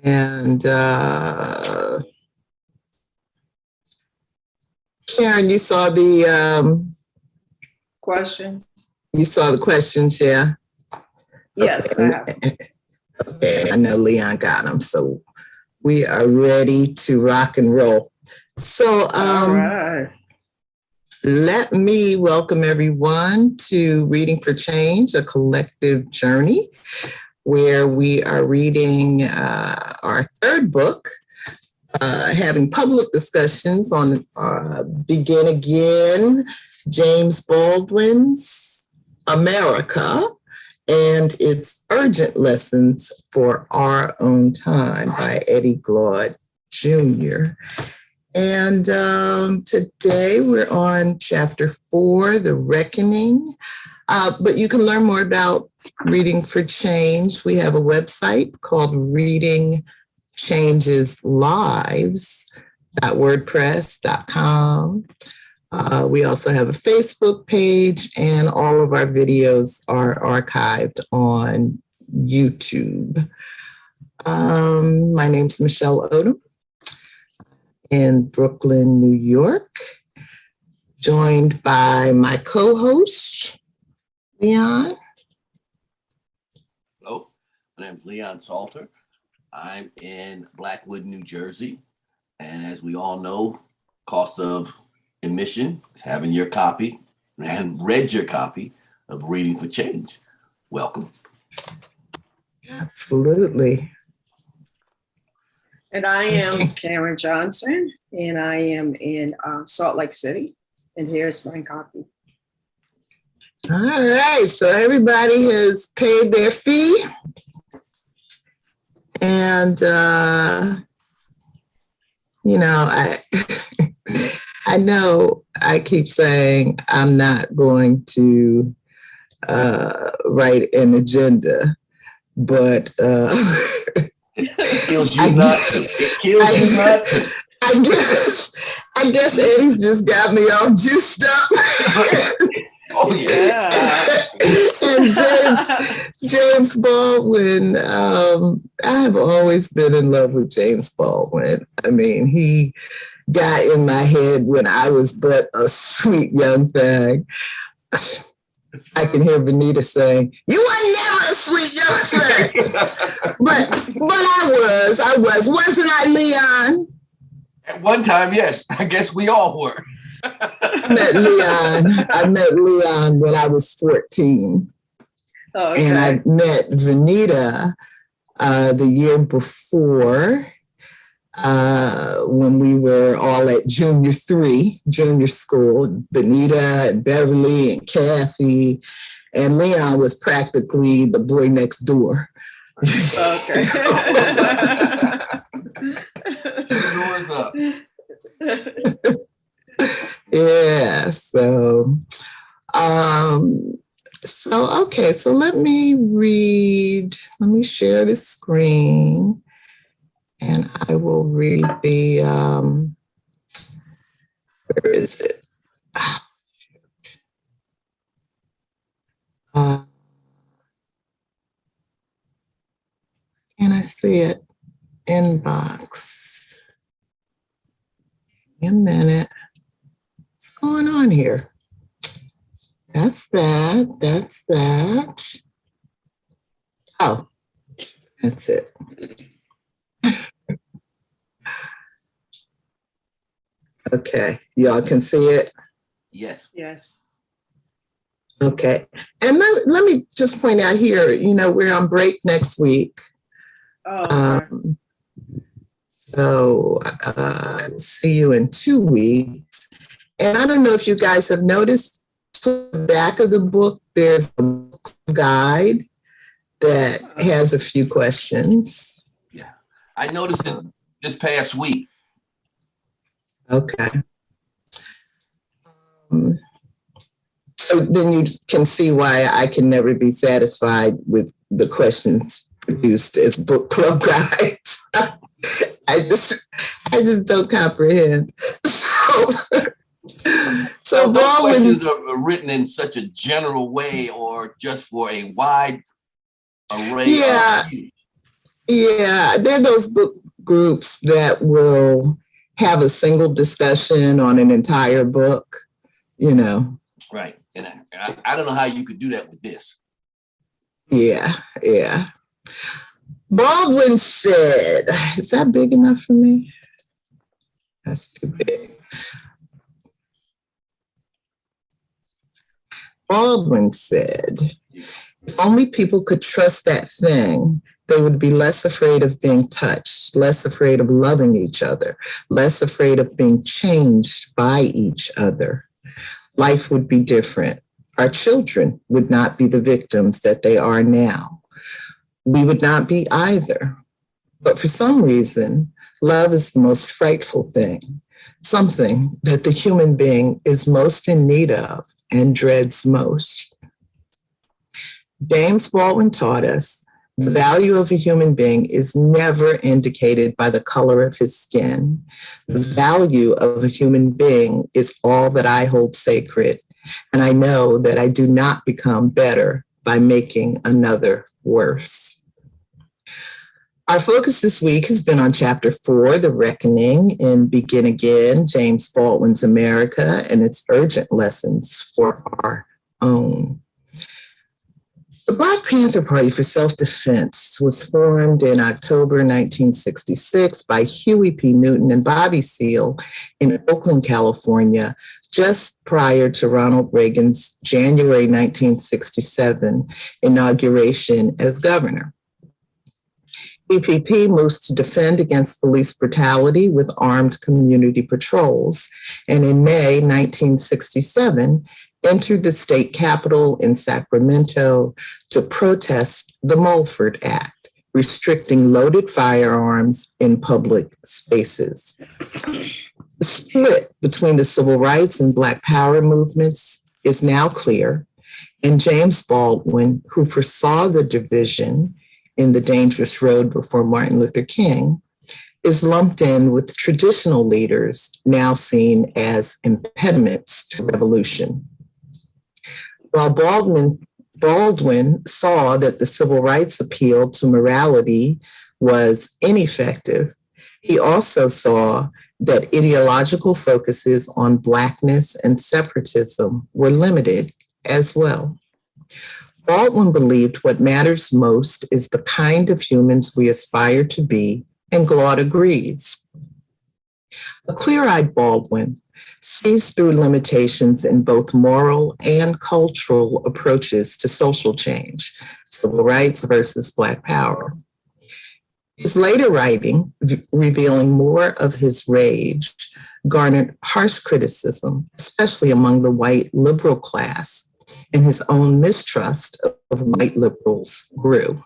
And Karen, you saw the questions? You saw the questions, yeah? Yes, okay. I have. Okay, I know Leon got them, so we are ready to rock and roll. So, All right. Let me welcome everyone to Reading for Change, a collective journey, where we are reading our third book, having public discussions on Begin Again, James Baldwin's America and Its Urgent Lessons for Our Own Time by Eddie Glaude Jr. And today we're on chapter 4, The Reckoning. But you can learn more about Reading for Change. We have a website called readingchangeslives.wordpress.com. We also have a Facebook page, and all of our videos are archived on YouTube. My name's Michelle Odom in Brooklyn, New York, joined by my co-host, Leon. Hello, my name is Leon Salter. I'm in Blackwood, New Jersey. And as we all know, cost of admission is having your copy and read your copy of Reading for Change. Welcome. Absolutely. And I am Karen Johnson, and I am in Salt Lake City. And here's my copy. All right, so everybody has paid their fee. And, I know I keep saying I'm not going to write an agenda, but it kills you not to. It kills you not to. I guess Eddie's just got me all juiced up. Oh yeah. And James Baldwin, I have always been in love with James Baldwin. I mean, he got in my head when I was but a sweet young thing. I can hear Vanita saying, "You were never a sweet young thing." but I was. Wasn't I, Leon? At one time, yes. I guess we all were. I met Leon when I was 14. Oh, okay. And I met Vanita the year before when we were all at junior school. Vanita and Beverly and Kathy. And Leon was practically the boy next door. Okay. Doors up. Yeah, so okay, so let me share the screen, and I will read the where is it? Can I see it? Inbox. Give me a minute. What's going on here? That's that. Oh, that's it. Okay, y'all can see it? Yes. Yes. Okay, and let me just point out here, we're on break next week. Oh, okay. So see you in 2 weeks. And I don't know if you guys have noticed, to the back of the book, there's a guide that has a few questions. Yeah, I noticed it this past week. Okay. So then you can see why I can never be satisfied with the questions produced as book club guides. I just don't comprehend. So those questions are written in such a general way, or just for a wide array of views? Yeah, there are those book groups that will have a single discussion on an entire book, you know. Right. And I don't know how you could do that with this. Yeah, yeah. Baldwin said, is that big enough for me? That's too big. Baldwin said, if only people could trust that thing, they would be less afraid of being touched, less afraid of loving each other, less afraid of being changed by each other. Life would be different. Our children would not be the victims that they are now. We would not be either. But for some reason, love is the most frightful thing, something that the human being is most in need of and dreads most. James Baldwin taught us the value of a human being is never indicated by the color of his skin. The value of a human being is all that I hold sacred, and I know that I do not become better by making another worse. Our focus this week has been on Chapter 4, The Reckoning in Begin Again, James Baldwin's America, and its urgent lessons for our own. The Black Panther Party for Self-Defense was formed in October 1966 by Huey P. Newton and Bobby Seale in Oakland, California, just prior to Ronald Reagan's January 1967 inauguration as governor. BPP moves to defend against police brutality with armed community patrols, and in May 1967, entered the state capitol in Sacramento to protest the Mulford Act, restricting loaded firearms in public spaces. The split between the civil rights and Black Power movements is now clear, and James Baldwin, who foresaw the division in The Dangerous Road before Martin Luther King, is lumped in with traditional leaders now seen as impediments to revolution. While Baldwin saw that the civil rights appeal to morality was ineffective, he also saw that ideological focuses on blackness and separatism were limited as well. Baldwin believed what matters most is the kind of humans we aspire to be, and Glaude agrees. A clear-eyed Baldwin sees through limitations in both moral and cultural approaches to social change, civil rights versus Black power. His later writing, revealing more of his rage, garnered harsh criticism, especially among the white liberal class, and his own mistrust of white liberals grew.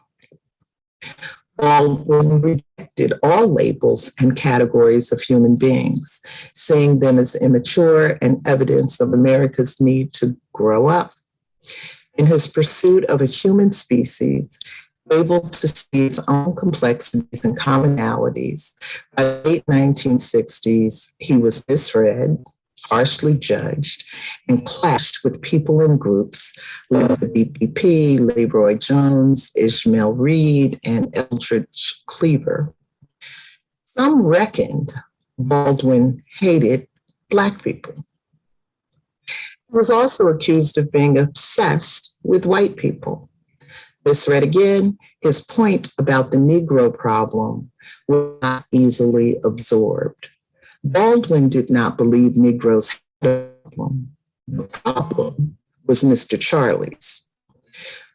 Baldwin rejected all labels and categories of human beings, seeing them as immature and evidence of America's need to grow up. In his pursuit of a human species, able to see its own complexities and commonalities, by the late 1960s, he was misread, harshly judged, and clashed with people in groups like the BPP, Leroy Jones, Ishmael Reed, and Eldridge Cleaver. Some reckoned Baldwin hated Black people. He was also accused of being obsessed with white people. Misread again, his point about the Negro problem was not easily absorbed. Baldwin did not believe Negroes had a problem. The problem was Mr. Charlie's.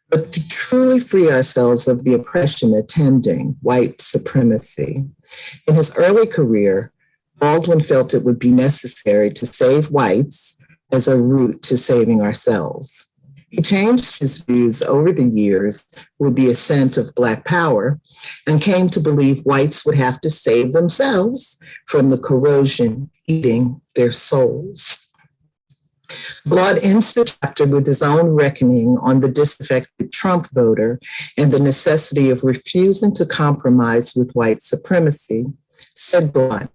But to truly free ourselves of the oppression attending white supremacy, in his early career, Baldwin felt it would be necessary to save whites as a route to saving ourselves. He changed his views over the years with the ascent of Black power and came to believe whites would have to save themselves from the corrosion eating their souls. Glaude ends the chapter with his own reckoning on the disaffected Trump voter and the necessity of refusing to compromise with white supremacy. Said Glaude,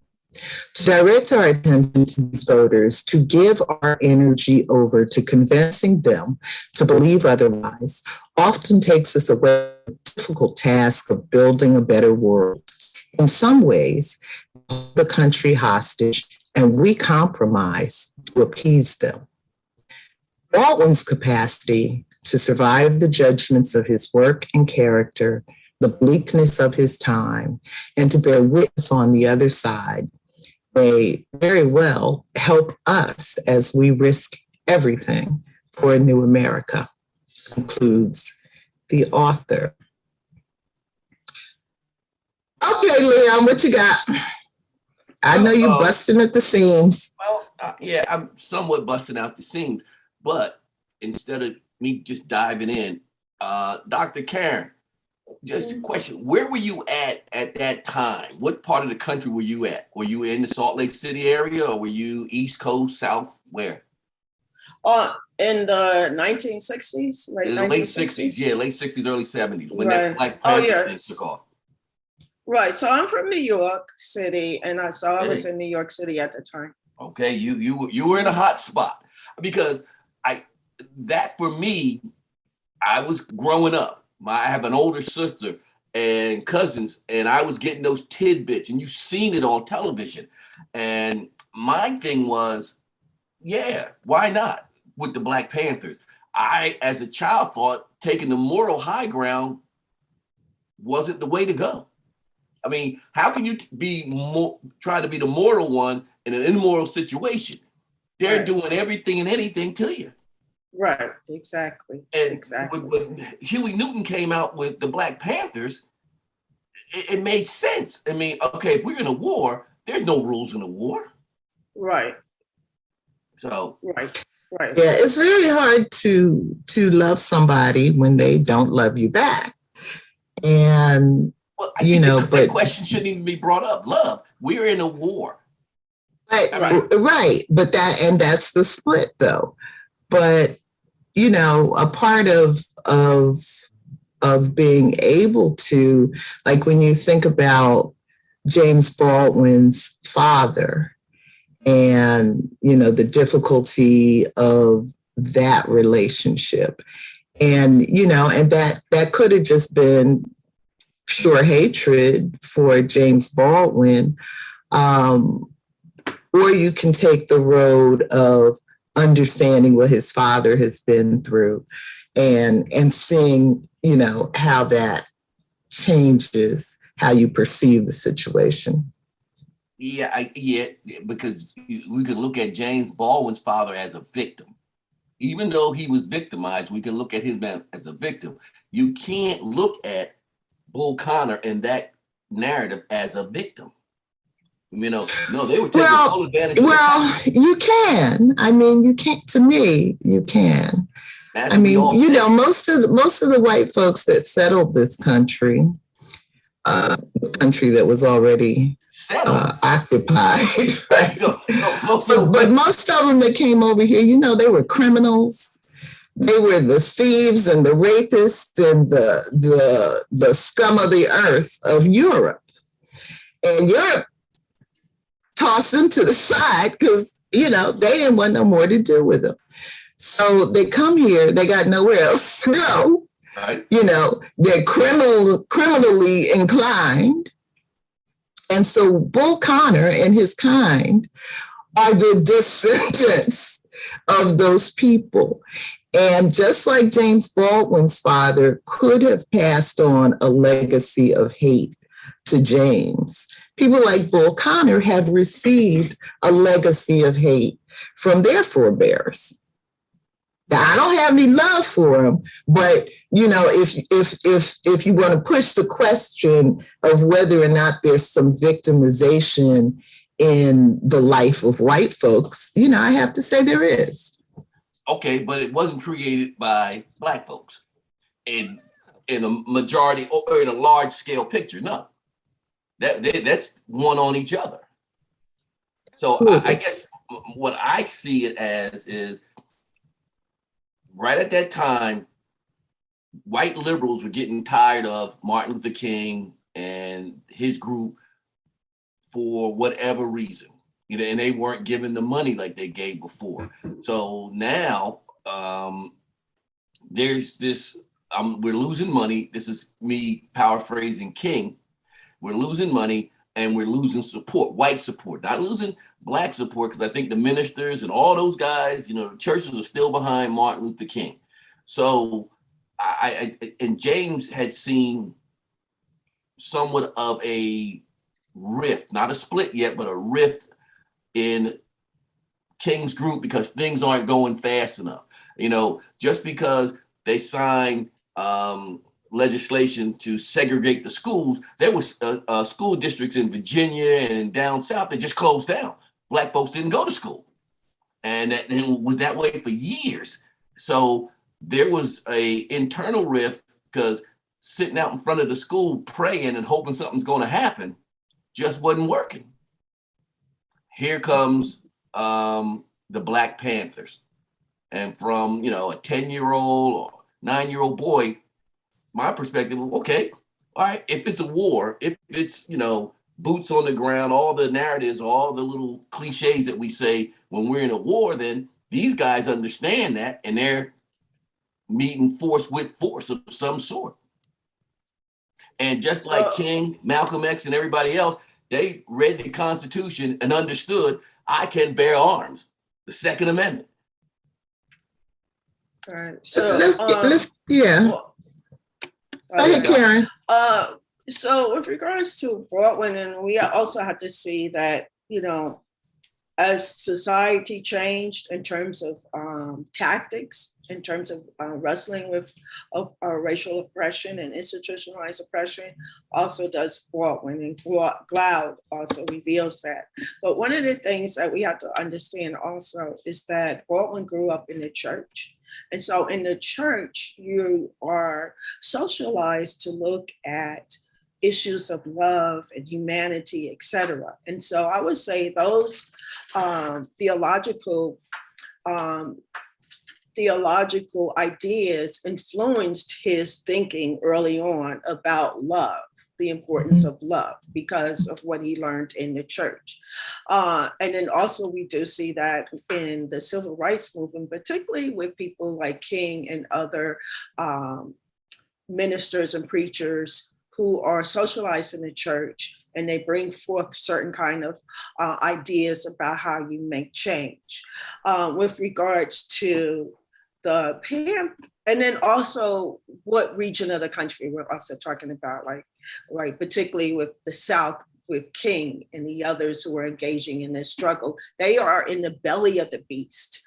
to direct our attention to these voters, to give our energy over to convincing them to believe otherwise, often takes us away from difficult task of building a better world. In some ways, the country hostage, and we compromise to appease them. Baldwin's capacity to survive the judgments of his work and character, the bleakness of his time, and to bear witness on the other side may very well help us as we risk everything for a new America, concludes the author. Okay, Leon, what you got? I know you're busting at the seams. Well, yeah, I'm somewhat busting out the seams, but instead of me just diving in, Dr. Karen, just a question. Where were you at that time? What part of the country were you at? Were you in the Salt Lake City area, or were you East Coast, South, where? In the 1960s, in the late 60s, yeah, late 60s, early 70s, when right. that Black Panther thing took off. Right. So I'm from New York City, and I was in New York City at the time. Okay, you were in a hot spot, because for me, I was growing up. I have an older sister and cousins, and I was getting those tidbits, and you've seen it on television. And my thing was, yeah, why not with the Black Panthers? I, as a child, thought taking the moral high ground wasn't the way to go. I mean, how can you try to be the moral one in an immoral situation? They're doing everything and anything to you. Right, exactly. And exactly. When Huey Newton came out with the Black Panthers, it made sense. I mean, okay, if we're in a war, there's no rules in a war. Right. So right. Yeah, it's very hard to love somebody when they don't love you back. And well, I think that question shouldn't even be brought up. Love, we're in a war. Right. But that's the split, though. But a part of being able to, like, when you think about James Baldwin's father and the difficulty of that relationship, and and that could have just been pure hatred for James Baldwin, or you can take the road of understanding what his father has been through and seeing, how that changes how you perceive the situation. Yeah, because we can look at James Baldwin's father as a victim. Even though he was victimized, we can look at him as a victim. You can't look at Bull Connor in that narrative as a victim. No, they were taking full advantage of the power. You can. I mean, you can't. To me, you can. I mean, most of the white folks that settled this country, country that was already occupied. Right? But most of them that came over here, they were criminals. They were the thieves and the rapists and the scum of the earth of Europe. And Europe tossed them to the side because, they didn't want no more to do with them. So they come here, they got nowhere else to go. Right. They're criminally inclined. And so Bull Connor and his kind are the descendants of those people. And just like James Baldwin's father could have passed on a legacy of hate to James, people like Bull Connor have received a legacy of hate from their forebears. Now, I don't have any love for them, but if you want to push the question of whether or not there's some victimization in the life of white folks, I have to say there is. Okay, but it wasn't created by Black folks in a majority or in a large scale picture. No, that's one on each other. So I guess what I see it as is right at that time, white liberals were getting tired of Martin Luther King and his group for whatever reason. And they weren't given the money like they gave before. So now there's this we're losing money. This is me paraphrasing King. We're losing money and we're losing support, white support, not losing black support, because I think the ministers and all those guys, the churches are still behind Martin Luther King. So and James had seen somewhat of a rift, not a split yet, but a rift in King's group because things aren't going fast enough. Just because they signed legislation to segregate the schools, there was school districts in Virginia and down south that just closed down. Black folks didn't go to school, and that was that way for years. So there was a internal rift because sitting out in front of the school praying and hoping something's going to happen just wasn't working. Here comes the Black Panthers, and from a 10-year-old or 9-year-old boy, my perspective, okay, all right, if it's a war, if it's, boots on the ground, all the narratives, all the little cliches that we say when we're in a war, then these guys understand that and they're meeting force with force of some sort. And just like King, Malcolm X, and everybody else, they read the Constitution and understood I can bear arms, the Second Amendment. All right. So let's yeah. Well, go ahead, Karen. So with regards to Baldwin, and we also have to see that, as society changed in terms of tactics, in terms of wrestling with racial oppression and institutionalized oppression, also does Baldwin, and Glaude also reveals that. But one of the things that we have to understand also is that Baldwin grew up in the church. And so in the church, you are socialized to look at issues of love and humanity, etc. And so I would say those theological ideas influenced his thinking early on about love, the importance of love, because of what he learned in the church. And then also we do see that in the civil rights movement, particularly with people like King and other ministers and preachers who are socialized in the church, and they bring forth certain kind of ideas about how you make change. With regards to the and then also what region of the country we're also talking about, like particularly with the South, with King and the others who are engaging in this struggle. They are in the belly of the beast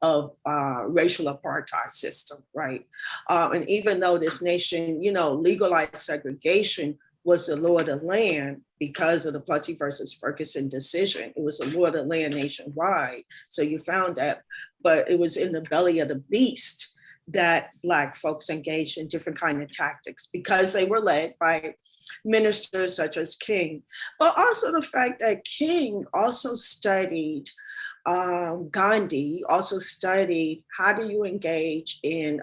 of racial apartheid system, right? And even though this nation, legalized segregation was the law of the land because of the Plessy versus Ferguson decision. It was the law of the land nationwide. So you found that, but it was in the belly of the beast that Black folks engaged in different kind of tactics because they were led by ministers such as King. But also the fact that King also studied Gandhi, also studied how do you engage in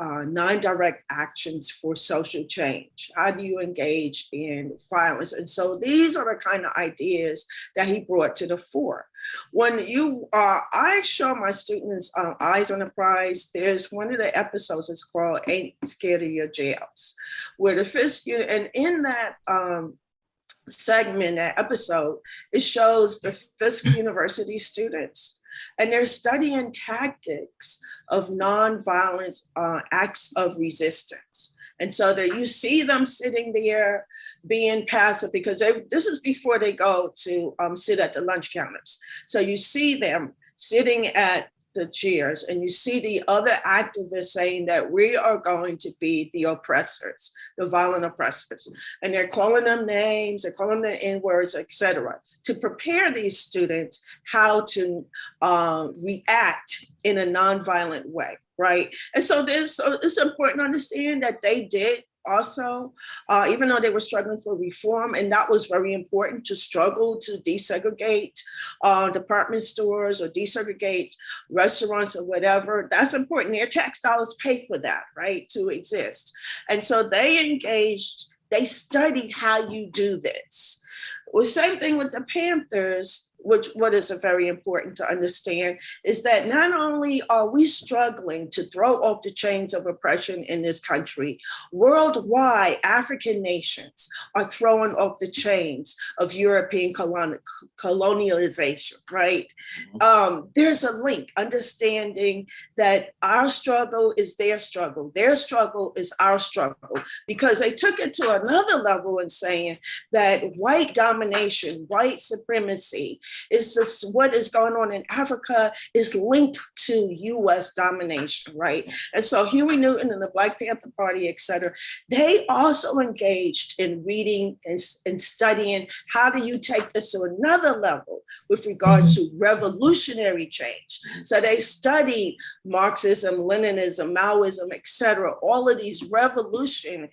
non-direct actions for social change? How do you engage in violence? And so these are the kind of ideas that he brought to the fore. When I show my students Eyes on the Prize, there's one of the episodes, it's called Ain't Scared of Your Jails, where the Fisk, and in that segment, that episode, it shows the Fisk University students, and they're studying tactics of nonviolent acts of resistance. And so there you see them sitting there being passive because this is before they go to sit at the lunch counters. So you see them sitting at the chairs and you see the other activists saying that we are going to be the oppressors, the violent oppressors. And they're calling them names, they're calling them N-words, etc., to prepare these students how to react in a nonviolent way. Right. And so it's important to understand that they did also, even though they were struggling for reform, and that was very important, to struggle to desegregate department stores or desegregate restaurants or whatever. That's important. Their tax dollars pay for that, right, to exist. And so they engaged, they studied how you do this. Well, same thing with the Panthers. what is very important to understand is that not only are we struggling to throw off the chains of oppression in this country, worldwide, African nations are throwing off the chains of European colonialization, right? There's a link, understanding that our struggle is their struggle is our struggle, because they took it to another level in saying that white domination, white supremacy, is this, what is going on in Africa is linked to US domination, right? And so Huey Newton and the Black Panther Party, et cetera, they also engaged in reading and studying how do you take this to another level with regards to revolutionary change. So they studied Marxism, Leninism, Maoism, et cetera, all of these revolution,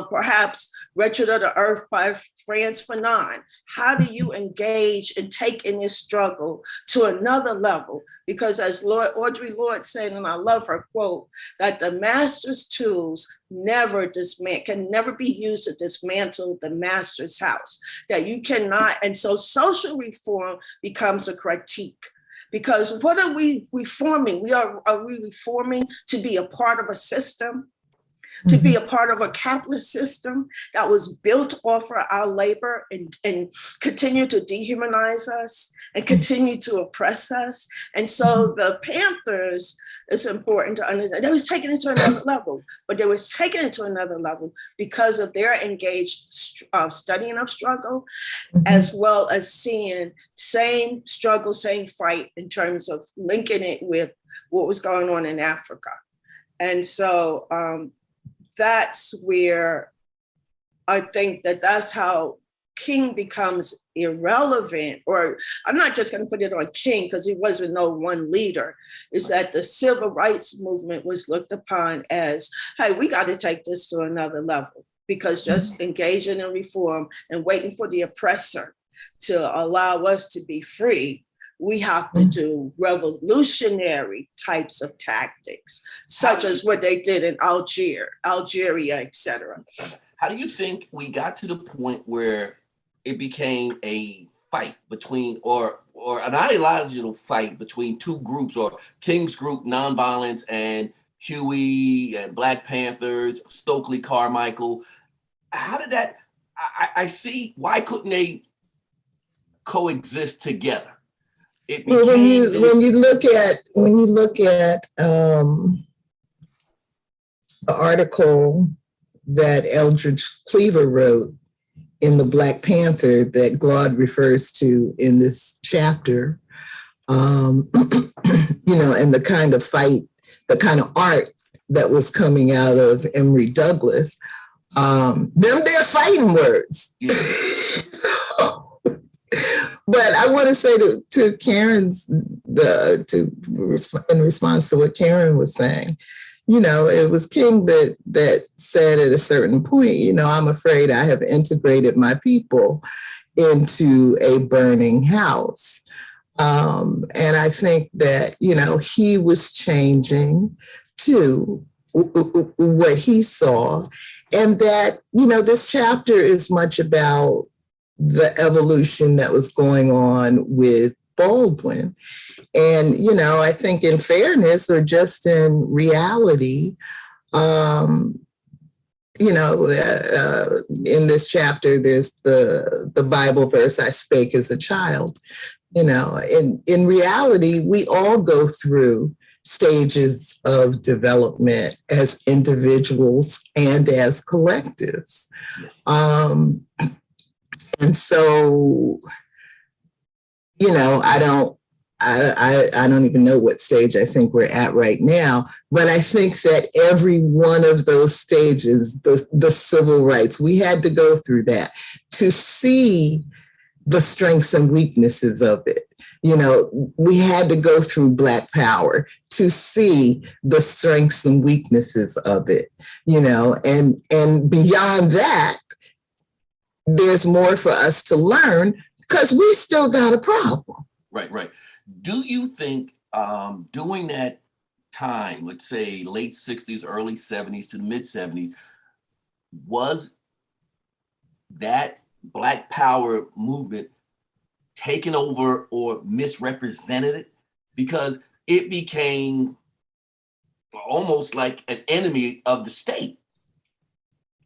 perhaps Wretched of the Earth by Frantz Fanon. How do you engage in taking this struggle to another level? Because as Audre Lorde said, and I love her quote, that the master's tools can never be used to dismantle the master's house. That you cannot, and so social reform becomes a critique. Because what are we reforming? Are we reforming to be a part of a system? To be a part of a capitalist system that was built off of our labor and continue to dehumanize us and continue to oppress us. And so the Panthers, it's important to understand, they was taking it to another level, but they was taking it to another level because of their engaged studying of struggle, as well as seeing same struggle, same fight in terms of linking it with what was going on in Africa. And so, that's where I think that's how King becomes irrelevant, or I'm not just going to put it on King because he wasn't no one leader, is that the civil rights movement was looked upon as, hey, we got to take this to another level, because just engaging in reform and waiting for the oppressor to allow us to be free, we have to do revolutionary types of tactics, such as what they did in Algeria, et cetera. How do you think we got to the point where it became a fight between, or an ideological fight between two groups, or King's group, nonviolence, and Huey and Black Panthers, Stokely Carmichael? How did that, I see, why couldn't they coexist together? Well, when you look at the article that Eldridge Cleaver wrote in the Black Panther that Glaude refers to in this chapter, and the kind of fight, the kind of art that was coming out of Emory Douglas, they're fighting words. Yeah. But I want to say to Karen's, in response to what Karen was saying, it was King that said at a certain point, I'm afraid I have integrated my people into a burning house. And I think that, he was changing to what he saw, and that, this chapter is much about the evolution that was going on with Baldwin. And, I think in fairness, or just in reality, in this chapter, there's the Bible verse, I spake as a child. In reality, we all go through stages of development as individuals and as collectives. And so, I don't even know what stage I think we're at right now, but I think that every one of those stages, the civil rights, we had to go through that to see the strengths and weaknesses of it. We had to go through Black Power to see the strengths and weaknesses of it, and beyond that, there's more for us to learn because we still got a problem. Right. Do you think during that time, let's say late 60s, early 70s to the mid 70s, was that Black Power movement taken over or misrepresented because it became almost like an enemy of the state.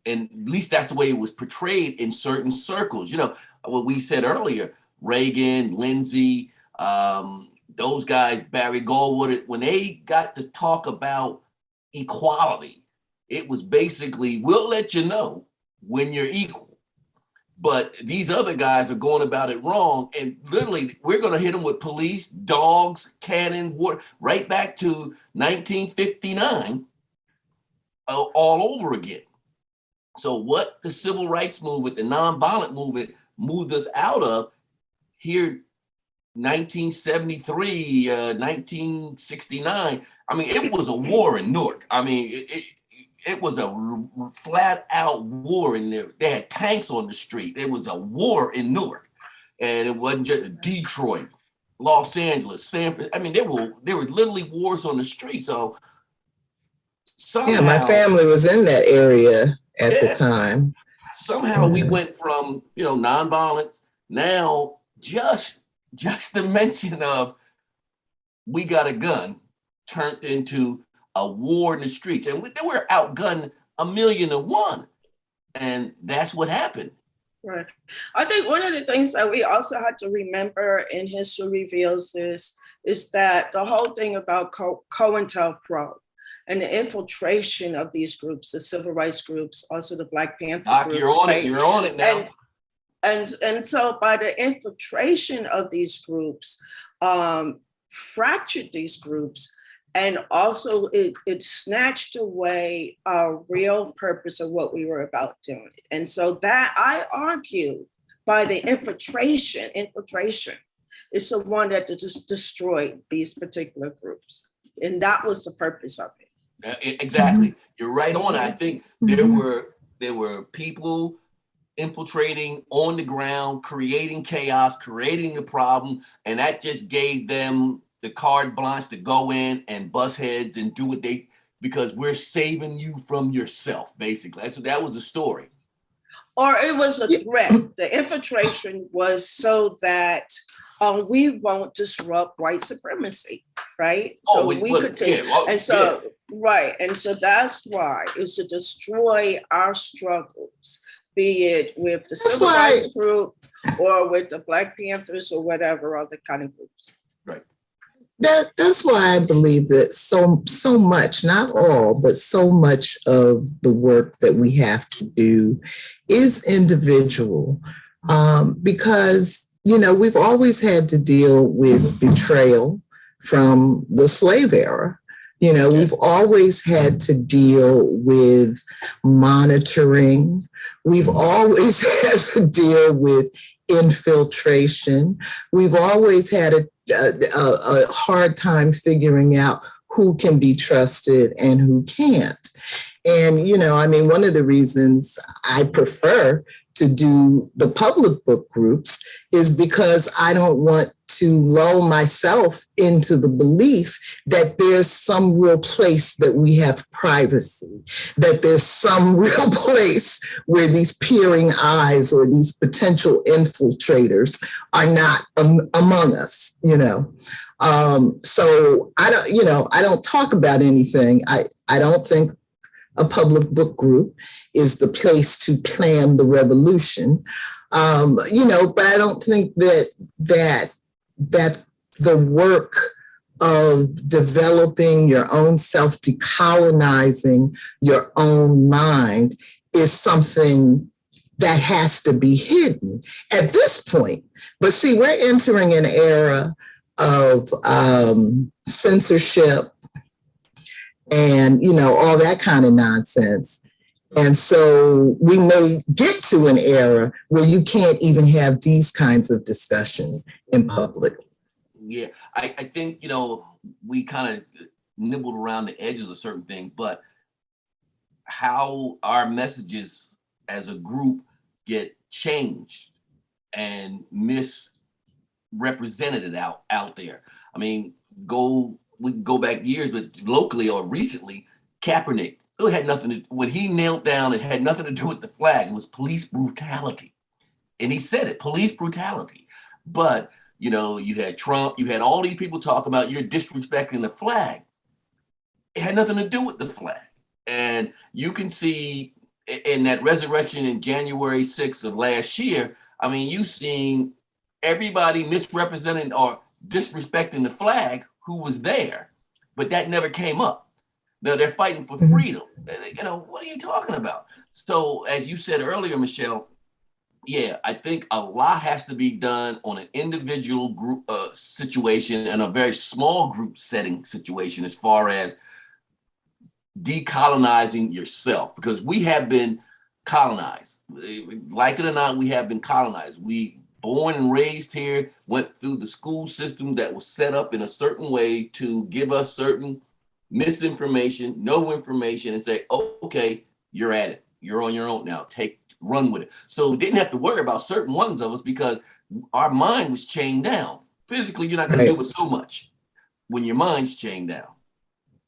And at least that's the way it was portrayed in certain circles. You know, what we said earlier, Reagan, Lindsay, those guys, Barry Goldwater, when they got to talk about equality, it was basically, we'll let you know when you're equal. But these other guys are going about it wrong. And literally, we're going to hit them with police, dogs, cannon, water, right back to 1959, all over again. So what the civil rights movement, the nonviolent movement moved us out of here, 1973, 1969. I mean, it was a war in Newark. I mean, it was a flat out war in there. They had tanks on the street. It was a war in Newark. And it wasn't just Detroit, Los Angeles, San Francisco. I mean, there were literally wars on the street. So somehow, yeah, my family was in that area at the time. Somehow we went from, nonviolence, now just the mention of we got a gun turned into a war in the streets. And we're outgunned 1,000,001. And that's what happened. Right. I think one of the things that we also had to remember, and history reveals this, is that the whole thing about COINTELPRO and the infiltration of these groups, the civil rights groups, also the Black Panther groups. You're on it now. And so by the infiltration of these groups, fractured these groups, and also it snatched away our real purpose of what we were about doing. And so that, I argue, by the infiltration is the one that just destroyed these particular groups. And that was the purpose of it. Exactly. Mm-hmm. You're right on. I think there were people infiltrating on the ground, creating chaos, creating the problem, and that just gave them the carte blanche to go in and bust heads and do what because we're saving you from yourself, basically. That was the story. Or it was a threat. The infiltration was so that we won't disrupt white supremacy, right? So could take, right. And so that's why it's to destroy our struggles, be it with the civil rights group or with the Black Panthers or whatever other kind of groups. Right. That's why I believe that so much, not all, but so much of the work that we have to do is individual, because we've always had to deal with betrayal from the slave era. We've always had to deal with monitoring. We've always had to deal with infiltration. We've always had a hard time figuring out who can be trusted and who can't. And, one of the reasons I prefer to do the public book groups is because I don't want to lull myself into the belief that there's some real place that we have privacy, that there's some real place where these peering eyes or these potential infiltrators are not among us, So I don't talk about anything. I don't think a public book group is the place to plan the revolution. But I don't think that the work of developing your own self, decolonizing your own mind is something that has to be hidden at this point. But see, we're entering an era of censorship and, all that kind of nonsense. And so we may get to an era where you can't even have these kinds of discussions in public. Yeah, I think, we kind of nibbled around the edges of certain things, but how our messages as a group get changed and misrepresented out there. I mean, we can go back years, but locally or recently, Kaepernick, it had nothing what he knelt down, it had nothing to do with the flag. It was police brutality. And he said it, police brutality. But, you know, you had Trump, you had all these people talking about you're disrespecting the flag. It had nothing to do with the flag. And you can see in that resurrection in January 6th of last year, I mean, you seen everybody misrepresenting or disrespecting the flag who was there, but that never came up. Now they're fighting for freedom. You know, what are you talking about? So as you said earlier, Michelle, yeah, I think a lot has to be done on an individual group situation and a very small group setting situation as far as decolonizing yourself, because we have been colonized. Like it or not, we have been colonized. We born and raised here, went through the school system that was set up in a certain way to give us certain misinformation, no information, and say, oh, okay, you're at it. You're on your own now. Run with it. So we didn't have to worry about certain ones of us because our mind was chained down. Physically, you're not going to do it so much when your mind's chained down.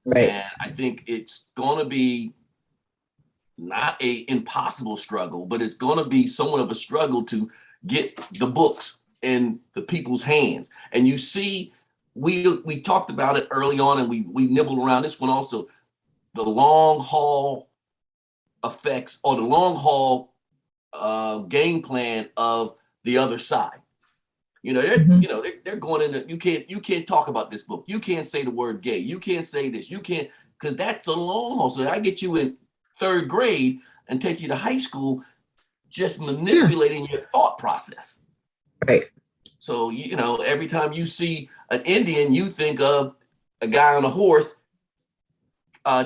Right. And I think it's going to be not a impossible struggle, but it's going to be somewhat of a struggle to get the books in the people's hands. And you see, we talked about it early on, and we nibbled around this one also, the long haul effects or the long haul game plan of the other side. You know, they're going in. You can't talk about this book. You can't say the word gay. You can't say this. You can't, because that's the long haul. So I get you in third grade and take you to high school, just manipulating your thought process. Right. So you know, every time you see an Indian, you think of a guy on a horse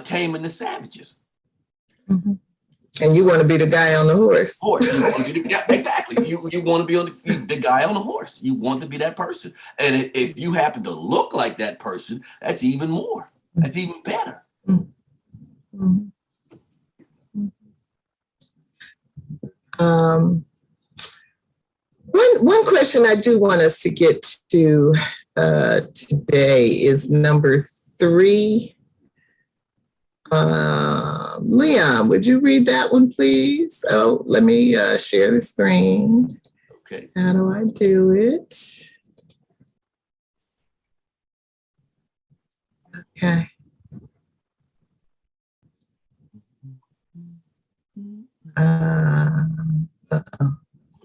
taming the savages. Mm-hmm. And you want to be the guy on the horse. You want to be exactly. You want to be on the guy on the horse. You want to be that person. And if you happen to look like that person, that's even more. That's even better. Mm-hmm. One question I do want us to get to today is number 3. Leon, would you read that one, please? Oh, let me share the screen. Okay. How do I do it? Okay.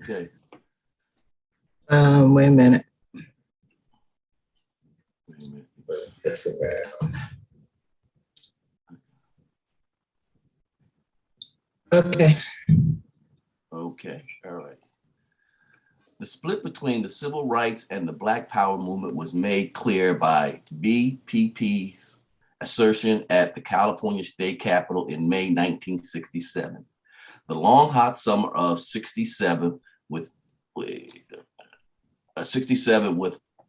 Okay. Wait a minute. Put this around. Okay. Okay. All right. The split between the civil rights and the Black Power movement was made clear by BPP's assertion at the California State Capitol in May 1967. The long hot summer of 67 with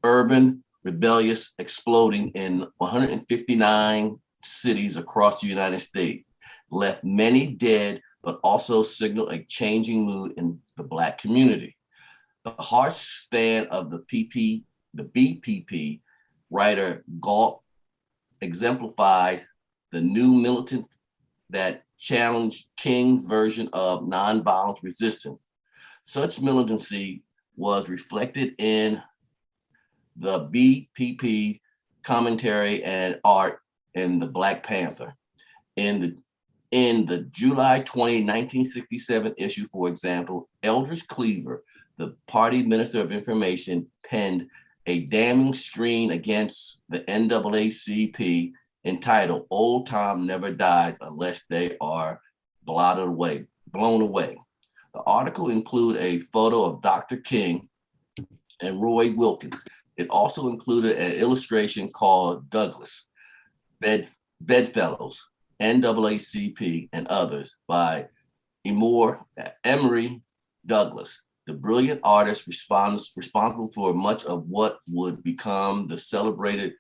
urban rebellious exploding in 159 cities across the United States left many dead, but also signaled a changing mood in the Black community. The harsh stand of the BPP writer Glaude exemplified the new militant that challenged King's version of nonviolent resistance. Such militancy was reflected in the BPP commentary and art in the Black Panther. In the July 20, 1967 issue, for example, Eldridge Cleaver, the party minister of information, penned a damning screen against the NAACP entitled "Old Time Never Dies Unless They Are Blown Away." The article included a photo of Dr. King and Roy Wilkins. It also included an illustration called Douglas, Bedfellows, NAACP, and others by Emory Douglas, the brilliant artist responsible for much of what would become the celebrated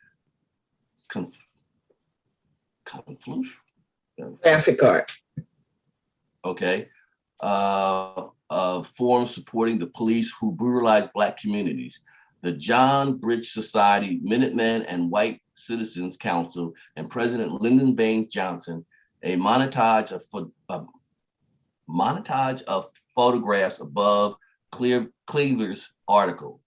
graphic art. Okay. Forums supporting the police who brutalized Black communities. The John Bridge Society, Minutemen, and White Citizens Council, and President Lyndon Baines Johnson, a montage of photographs above Cleaver's article.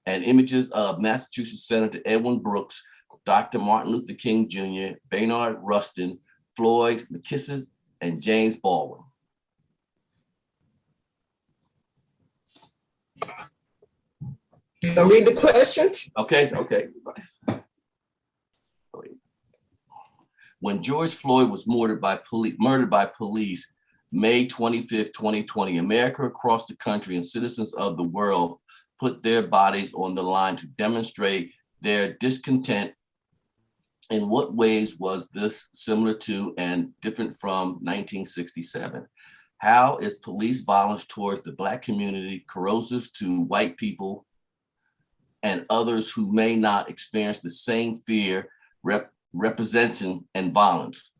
and images of Massachusetts Senator Edwin Brooks, Dr. Martin Luther King Jr., Bayard Rustin, Floyd McKissick, and James Baldwin. You gonna read the questions? Okay. When George Floyd was murdered by police, May 25th, 2020, America across the country and citizens of the world put their bodies on the line to demonstrate their discontent. In what ways was this similar to and different from 1967? How is police violence towards the Black community corrosive to white people and others who may not experience the same fear, representation, and violence?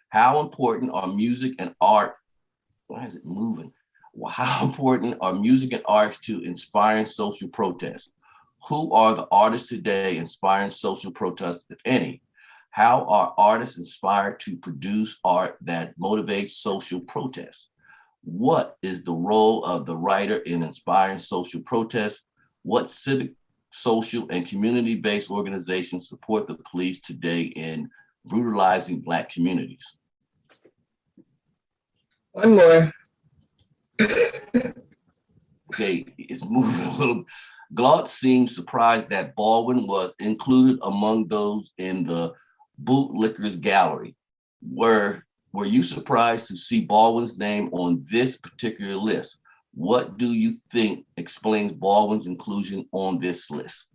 How important are music and art? Why is it moving? Well, how important are music and arts to inspiring social protest? Who are the artists today inspiring social protests, if any? How are artists inspired to produce art that motivates social protest? What is the role of the writer in inspiring social protest? What civic, social, and community-based organizations support the police today in brutalizing Black communities? One more. Okay, it's moving a little. Glaude seemed surprised that Baldwin was included among those in the bootlickers gallery. Were you surprised to see Baldwin's name on this particular list? What do you think explains Baldwin's inclusion on this list?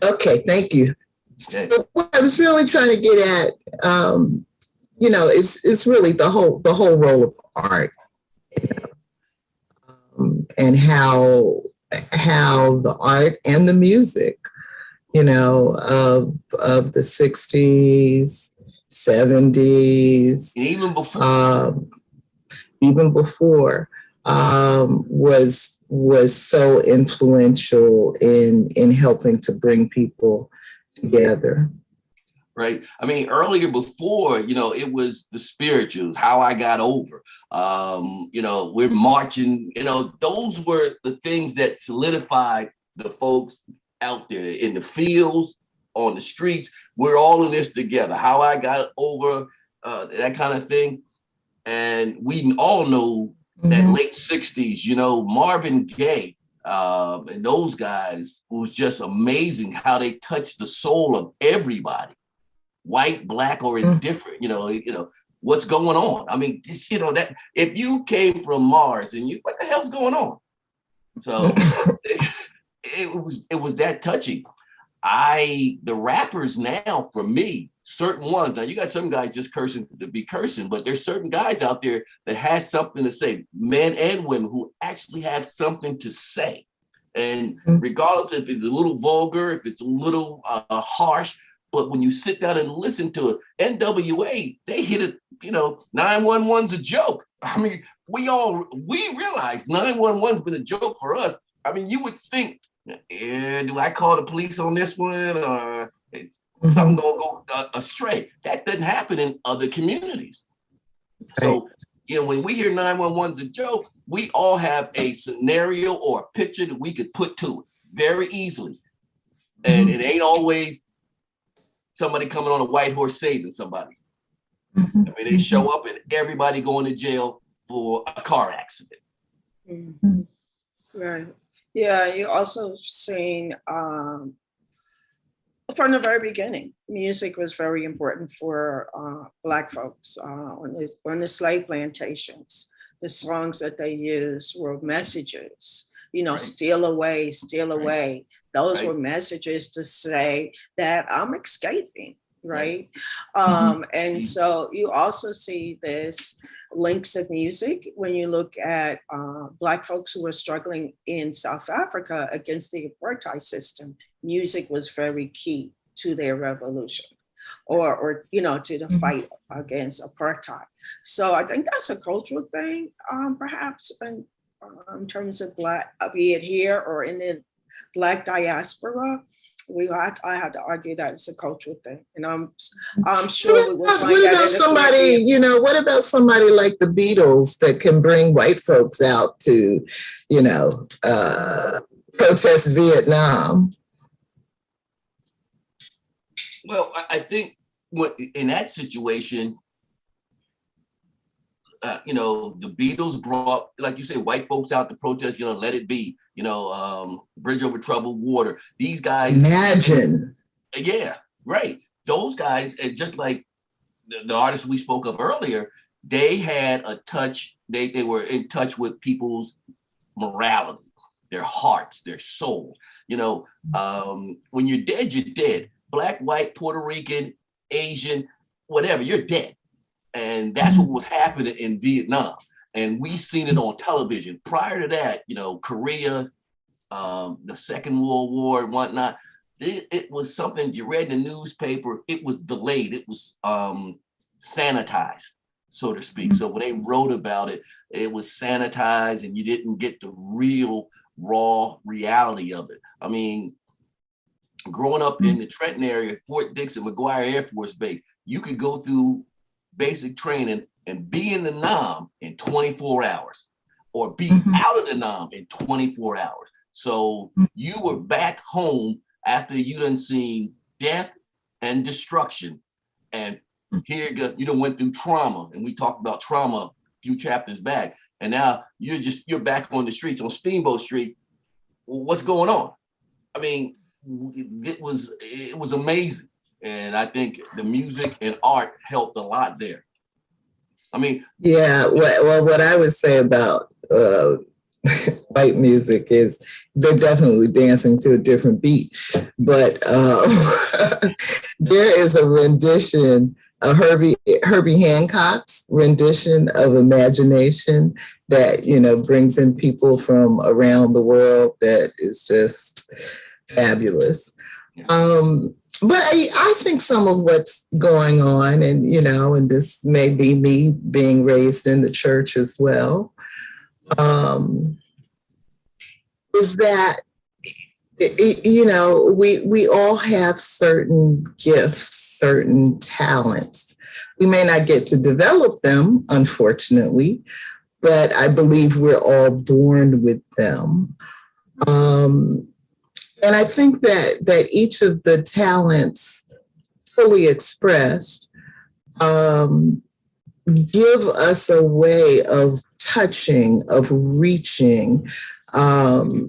Okay, thank you. Okay. So what I was really trying to get at, it's really the whole role of art, and how the art and the music, of the 60s, 70s, And even before, was so influential in helping to bring people together. Right. I mean, earlier before, it was the spirituals, How I Got Over, we're marching, those were the things that solidified the folks out there in the fields, on the streets. We're all in this together. How I Got Over, that kind of thing. And we all know that late 60s, Marvin Gaye, and those guys, it was just amazing how they touched the soul of everybody. White, Black, or indifferent, what's going on? I mean, just, that if you came from Mars and what the hell's going on? So it was that touching. The rappers now, for me, certain ones, now you got some guys just cursing to be cursing, but there's certain guys out there that has something to say, men and women who actually have something to say. And regardless if it's a little vulgar, if it's a little harsh, but when you sit down and listen to it, NWA, they hit it, 911's a joke. I mean, we realize 911's been a joke for us. I mean, you would think, do I call the police on this one, or is something gonna go astray? That doesn't happen in other communities. Right. So, when we hear 911's a joke, we all have a scenario or a picture that we could put to it very easily. And it ain't always somebody coming on a white horse saving somebody. I mean, they show up and everybody going to jail for a car accident. Right. Yeah, you also seen from the very beginning, music was very important for Black folks on the slave plantations. The songs that they used were messages, right. Steal away, steal away. Those were messages to say that I'm escaping, right? And so you also see this links of music when you look at Black folks who were struggling in South Africa against the apartheid system. Music was very key to their revolution, or to the fight against apartheid. So I think that's a cultural thing, perhaps in terms of Black, be it here or in the Black diaspora, I had to argue that it's a cultural thing, and I'm sure we will find what out about in the somebody, what about somebody like the Beatles that can bring white folks out to, protest Vietnam? Well, I think in that situation, the Beatles brought, like you say, white folks out to protest, Let It Be, Bridge Over Troubled Water. These guys. Imagine. Yeah, right. Those guys, just like the artists we spoke of earlier, they had a touch, they were in touch with people's morality, their hearts, their souls. When you're dead, you're dead. Black, white, Puerto Rican, Asian, whatever, you're dead. And that's what was happening in Vietnam. And we seen it on television. Prior to that, Korea, the Second World War and whatnot, it was something you read in the newspaper. It was delayed. It was sanitized, so to speak. So when they wrote about it, it was sanitized and you didn't get the real raw reality of it. I mean, growing up in the Trenton area, Fort Dix and McGuire Air Force Base, you could go through basic training and be in the NAM in 24 hours or be out of the NAM in 24 hours. So you were back home after you done seen death and destruction. And here you done went through trauma. And we talked about trauma a few chapters back. And now you're back on the streets, on Steamboat Street. Well, what's going on? I mean, it was amazing. And I think the music and art helped a lot there. I mean, yeah. Well, what I would say about white music is they're definitely dancing to a different beat. But there is a rendition, Herbie Hancock's rendition of Imagination that brings in people from around the world that is just fabulous. But I think some of what's going on, and this may be me being raised in the church as well, is that, we all have certain gifts, certain talents. We may not get to develop them, unfortunately, but I believe we're all born with them. And I think that each of the talents fully expressed give us a way of touching, of reaching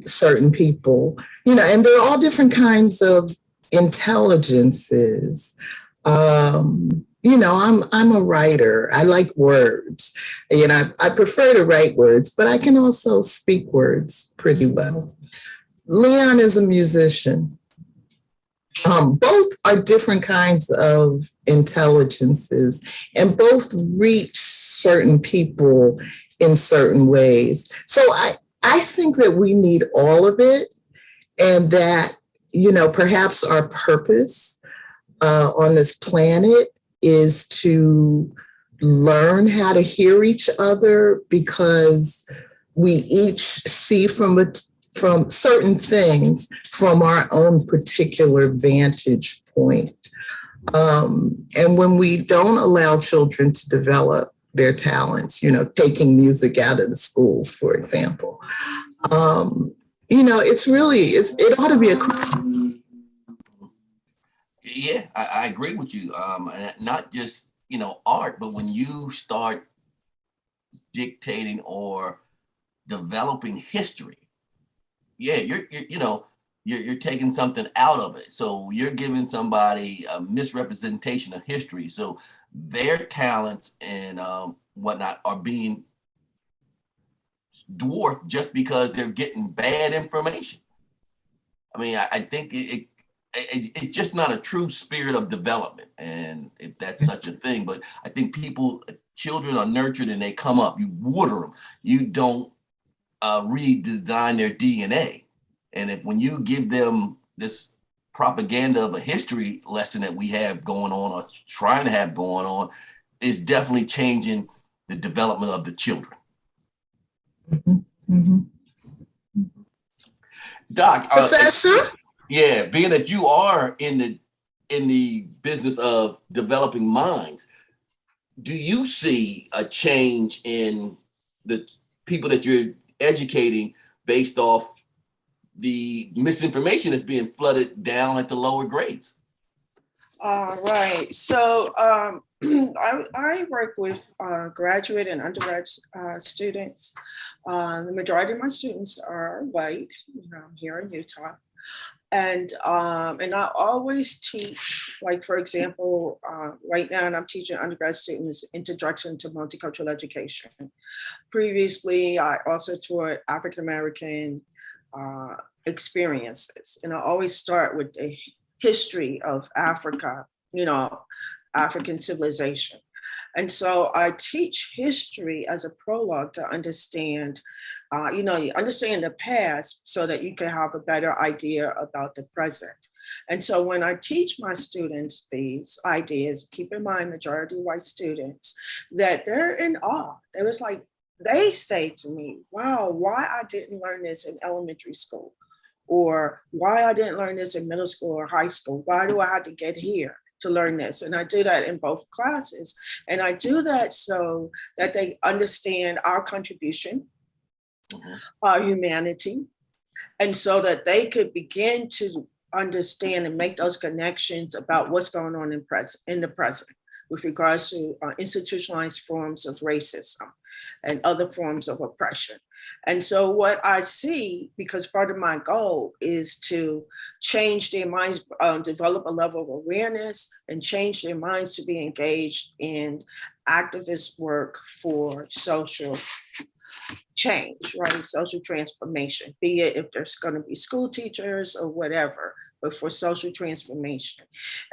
certain people, and there are all different kinds of intelligences. I'm a writer. I like words. I prefer to write words, but I can also speak words pretty well. Leon is a musician. Both are different kinds of intelligences, and both reach certain people in certain ways. So I think that we need all of it, and that, perhaps our purpose on this planet is to learn how to hear each other, because we each see from certain things from our own particular vantage point. And when we don't allow children to develop their talents, taking music out of the schools, for example, it ought to be a crime. Yeah, I agree with you. And not just, art, but when you start dictating or developing history, yeah, you're taking something out of it. So you're giving somebody a misrepresentation of history. So their talents and whatnot are being dwarfed just because they're getting bad information. I mean, I think it's just not a true spirit of development, and if that's such a thing. But I think children are nurtured and they come up. You water them. You don't redesign their DNA. And when you give them this propaganda of a history lesson that we have going on or trying to have going on, is definitely changing the development of the children. Mm-hmm. Mm-hmm. Doc, Professor? Yeah, being that you are in the business of developing minds, do you see a change in the people that you're educating based off the misinformation that's being flooded down at the lower grades? Right. So I work with graduate and undergrad students. The majority of my students are white. I'm here in Utah. And I always teach, like, for example, right now, and I'm teaching undergrad students Introduction to Multicultural Education. Previously, I also taught African-American experiences. And I always start with the history of Africa, African civilization. And so I teach history as a prologue to understand, you understand the past so that you can have a better idea about the present. And so when I teach my students these ideas, keep in mind, majority white students, that they're in awe. It was like, they say to me, wow, why I didn't learn this in elementary school, or why I didn't learn this in middle school or high school. Why do I have to get here to learn this? And I do that in both classes. And I do that so that they understand our contribution, our humanity, and so that they could begin to understand and make those connections about what's going on in the present with regards to institutionalized forms of racism and other forms of oppression. And so what I see, because part of my goal is to change their minds, develop a level of awareness and change their minds to be engaged in activist work for social change, right? Social transformation, be it if there's going to be school teachers or whatever, but for social transformation.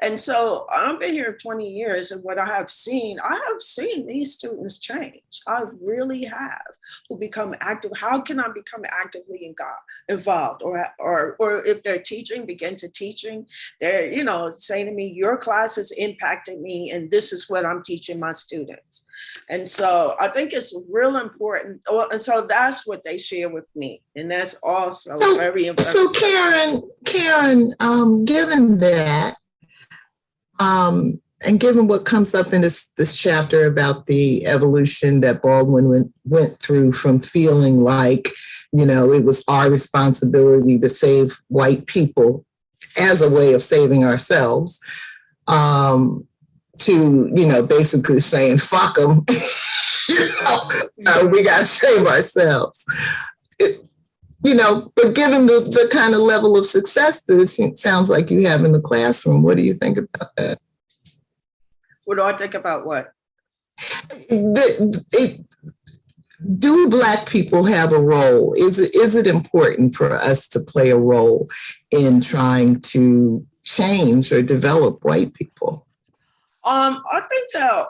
And so I've been here 20 years, and what I have seen these students change. I really have, who become active. How can I become actively involved? Or if they're teaching, begin to teaching, they're, saying to me, your class has impacted me, and this is what I'm teaching my students. And so I think it's real important. And so that's what they share with me. And that's also very important. So Karen, given that, and given what comes up in this chapter about the evolution that Baldwin went through from feeling like, it was our responsibility to save white people as a way of saving ourselves, to, basically saying, fuck them, we got to save ourselves. But given the kind of level of success that it sounds like you have in the classroom, what do you think about that? What do I think about what? Do Black people have a role? Is it important for us to play a role in trying to change or develop white people? I think that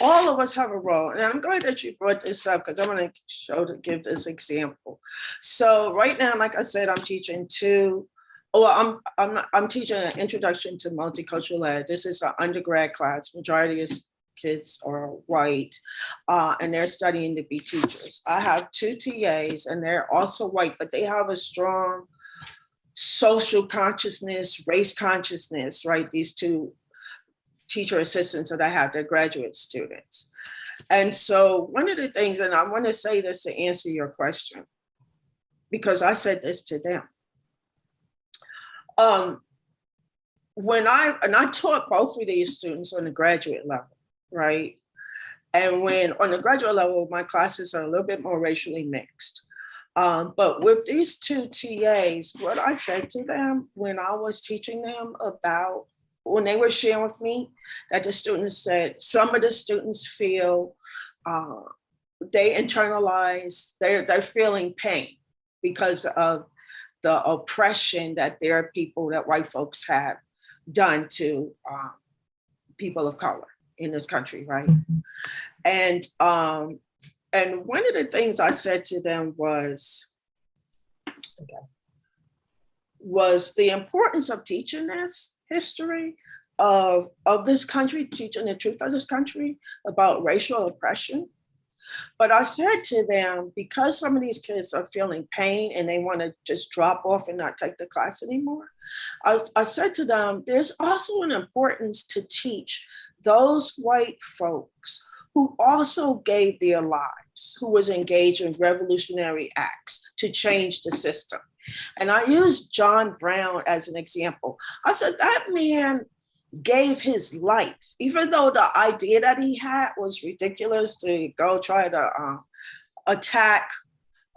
all of us have a role, and I'm glad that you brought this up because I want to give this example. So right now, like I said, I'm teaching I'm teaching an introduction to multicultural ed. This is an undergrad class. Majority of kids are white, and they're studying to be teachers. I have 2 TAs, and they're also white, but they have a strong social consciousness, race consciousness, right? These 2 teacher assistants that I have, they're graduate students. And so one of the things, and I want to say this to answer your question, because I said this to them. When I taught both of these students on the graduate level, right? And when on the graduate level, my classes are a little bit more racially mixed. But with these 2 TAs, what I said to them when I was teaching them about, when they were sharing with me, that the students said, some of the students feel they internalize, they're feeling pain because of the oppression that their people, that white folks have done to people of color in this country, right? And one of the things I said to them was the importance of teaching this history of this country, teaching the truth of this country about racial oppression, But I said to them, because some of these kids are feeling pain and they want to just drop off and not take the class anymore, I said to them, there's also an importance to teach those white folks who also gave their lives, who was engaged in revolutionary acts to change the system. And I used John Brown as an example. I said, that man gave his life, even though the idea that he had was ridiculous, to go try to attack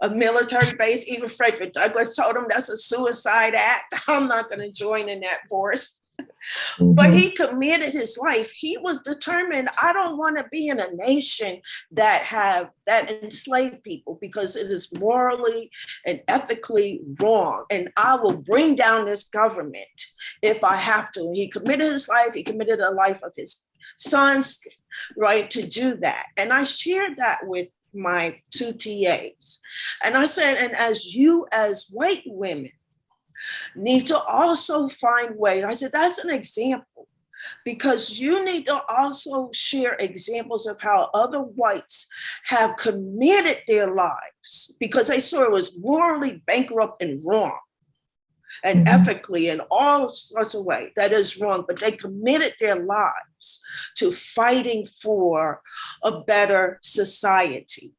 a military base. Even Frederick Douglass told him that's a suicide act. I'm not going to join in that force. Mm-hmm. But he committed his life. He was determined, I don't want to be in a nation that enslaved people, because it is morally and ethically wrong. And I will bring down this government if I have to. And he committed his life. He committed the life of his sons, right, to do that. And I shared that with my 2 TAs. And I said, and as white women need to also find ways, I said, that's an example, because you need to also share examples of how other whites have committed their lives because they saw it was morally bankrupt and wrong, and ethically in all sorts of ways that is wrong, but they committed their lives to fighting for a better society.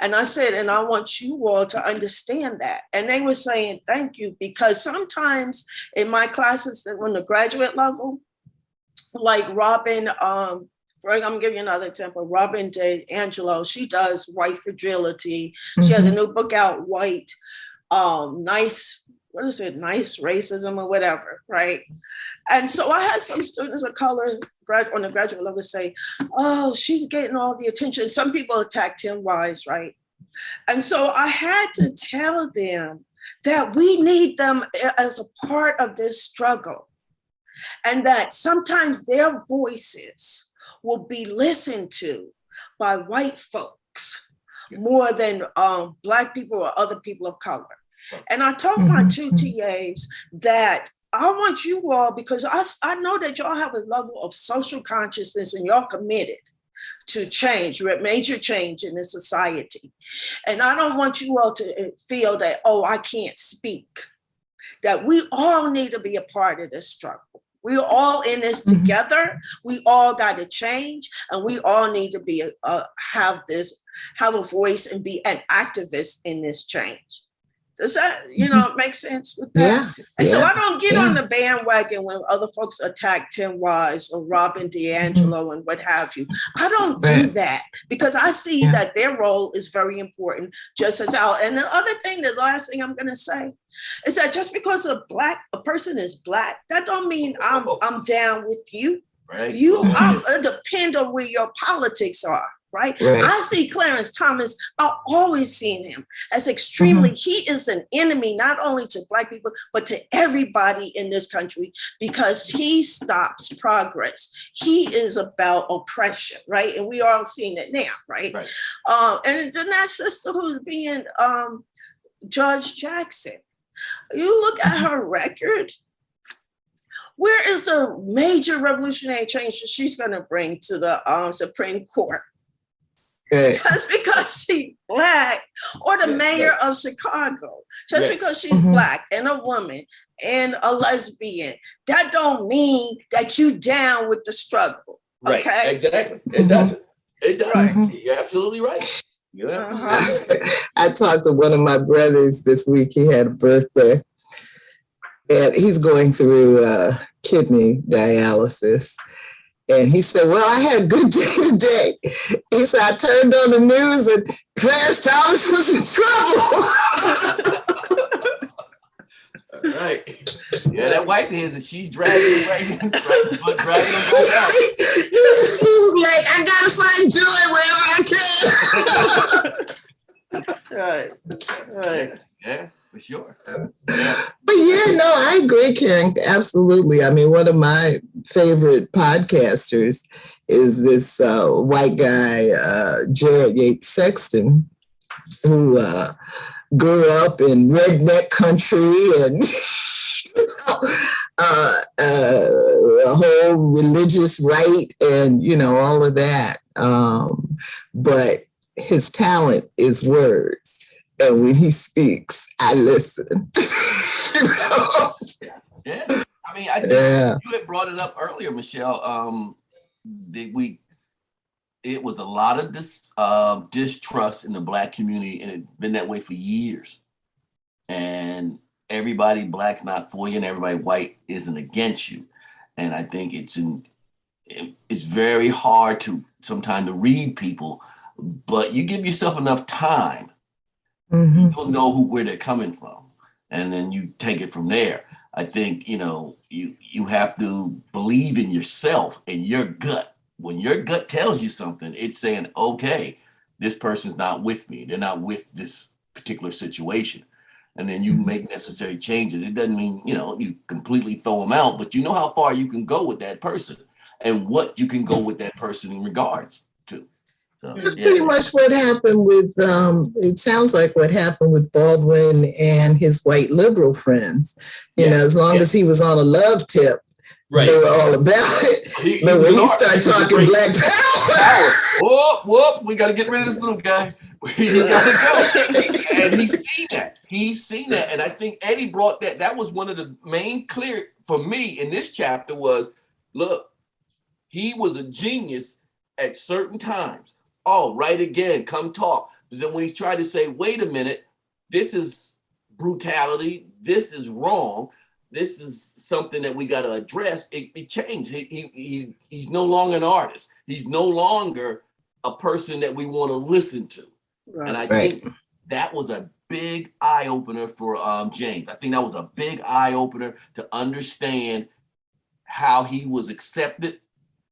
And I said, and I want you all to understand that. And they were saying, thank you, because sometimes in my classes that on the graduate level, like Robin, I'm gonna give you another example, Robin DeAngelo, she does white fragility. She has a new book out, White, Nice racism or whatever, right? And so I had some students of color on the graduate level say, oh, she's getting all the attention. Some people attack Tim Wise, right? And so I had to tell them that we need them as a part of this struggle, and that sometimes their voices will be listened to by white folks more than Black people or other people of color. And I told my 2 TAs that I want you all, because I know that y'all have a level of social consciousness and y'all committed to change, major change in the society. And I don't want you all to feel that, oh, I can't speak, that we all need to be a part of this struggle. We're all in this together. We all got to change, and we all need to be have a voice and be an activist in this change. Does that, make sense with that? Yeah. And so I don't get on the bandwagon when other folks attack Tim Wise or Robin DeAngelo and what have you. I don't do that, because I see that their role is very important, just as our. And the other thing, the last thing I'm going to say is that just because a person is Black, that don't mean I'm down with you. Right. It depends on where your politics are. Right? I see Clarence Thomas, I've always seen him as extremely, he is an enemy, not only to Black people, but to everybody in this country, because he stops progress. He is about oppression, right? And we all seen it now, right? And then that sister who's being Judge Jackson, you look at her record, where is the major revolutionary change that she's going to bring to the Supreme Court? Just because she's Black, or the mayor of Chicago, just because she's Black and a woman and a lesbian, that don't mean that you down with the struggle. Okay? Right, exactly. It doesn't. It doesn't. Right. You're absolutely right. I talked to one of my brothers this week. He had a birthday, and he's going through kidney dialysis. And he said, well, I had a good day today. He said, I turned on the news and Clarence Thomas was in trouble. Right. Yeah, that white man, she's dragging Reagan, dragging him out. He was like, I got to find joy wherever I can. Right. Yeah. For sure. But I agree, Karen. Absolutely. I mean, one of my favorite podcasters is this white guy, Jared Yates Sexton, who grew up in redneck country and a whole religious right and, all of that. But his talent is words. And when he speaks, I listen. You know? Yeah. I mean, I think you had brought it up earlier, Michelle. It was a lot of this distrust in the Black community, and it's been that way for years. And everybody Black's not for you, and everybody white isn't against you. And I think it's very hard to sometimes to read people, but you give yourself enough time, you don't know where they're coming from, and then you take it from there. I think you have to believe in yourself and your gut. When your gut tells you something, it's saying, okay, this person's not with me. They're not with this particular situation. And then you make necessary changes. It doesn't mean, you completely throw them out, but you know how far you can go with that person and what you can go with that person in regards to. So, that's pretty much what happened with, it sounds like what happened with Baldwin and his white liberal friends. As long as he was on a love tip, right, they were all about it. But when he started talking Black Power. Whoop, we got to get rid of this little guy. We got to go. And he's seen that. And I think Eddie brought that. That was one of the main clear for me in this chapter was, look, he was a genius at certain times. Oh, right again, come talk. But then when he's trying to say, wait a minute, this is brutality, this is wrong, this is something that we got to address, it changed. He's no longer an artist. He's no longer a person that we want to listen to. Right. And I think that was a big eye opener for James. I think that was a big eye opener to understand how he was accepted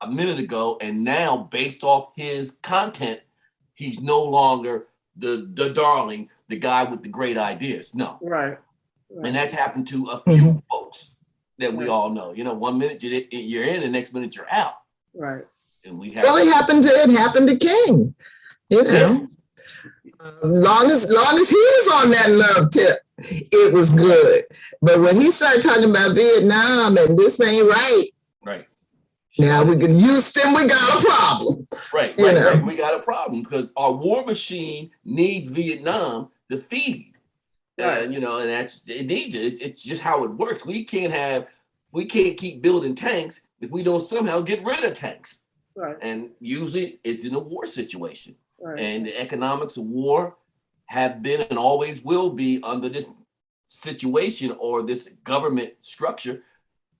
a minute ago, and now based off his content, he's no longer the darling, the guy with the great ideas. No. Right. And that's happened to a few folks that we all know. 1 minute you're in, the next minute you're out. Right. And we have it happened to King. Long as he was on that love tip, it was good. But when he started talking about Vietnam and this ain't right. Right. Now we can use them, we got a problem. Right. We got a problem because our war machine needs Vietnam to feed. Right. And that's it needs it. It's just how it works. We can't keep building tanks if we don't somehow get rid of tanks. Right. And usually it's in a war situation. Right. And the economics of war have been and always will be under this situation or this government structure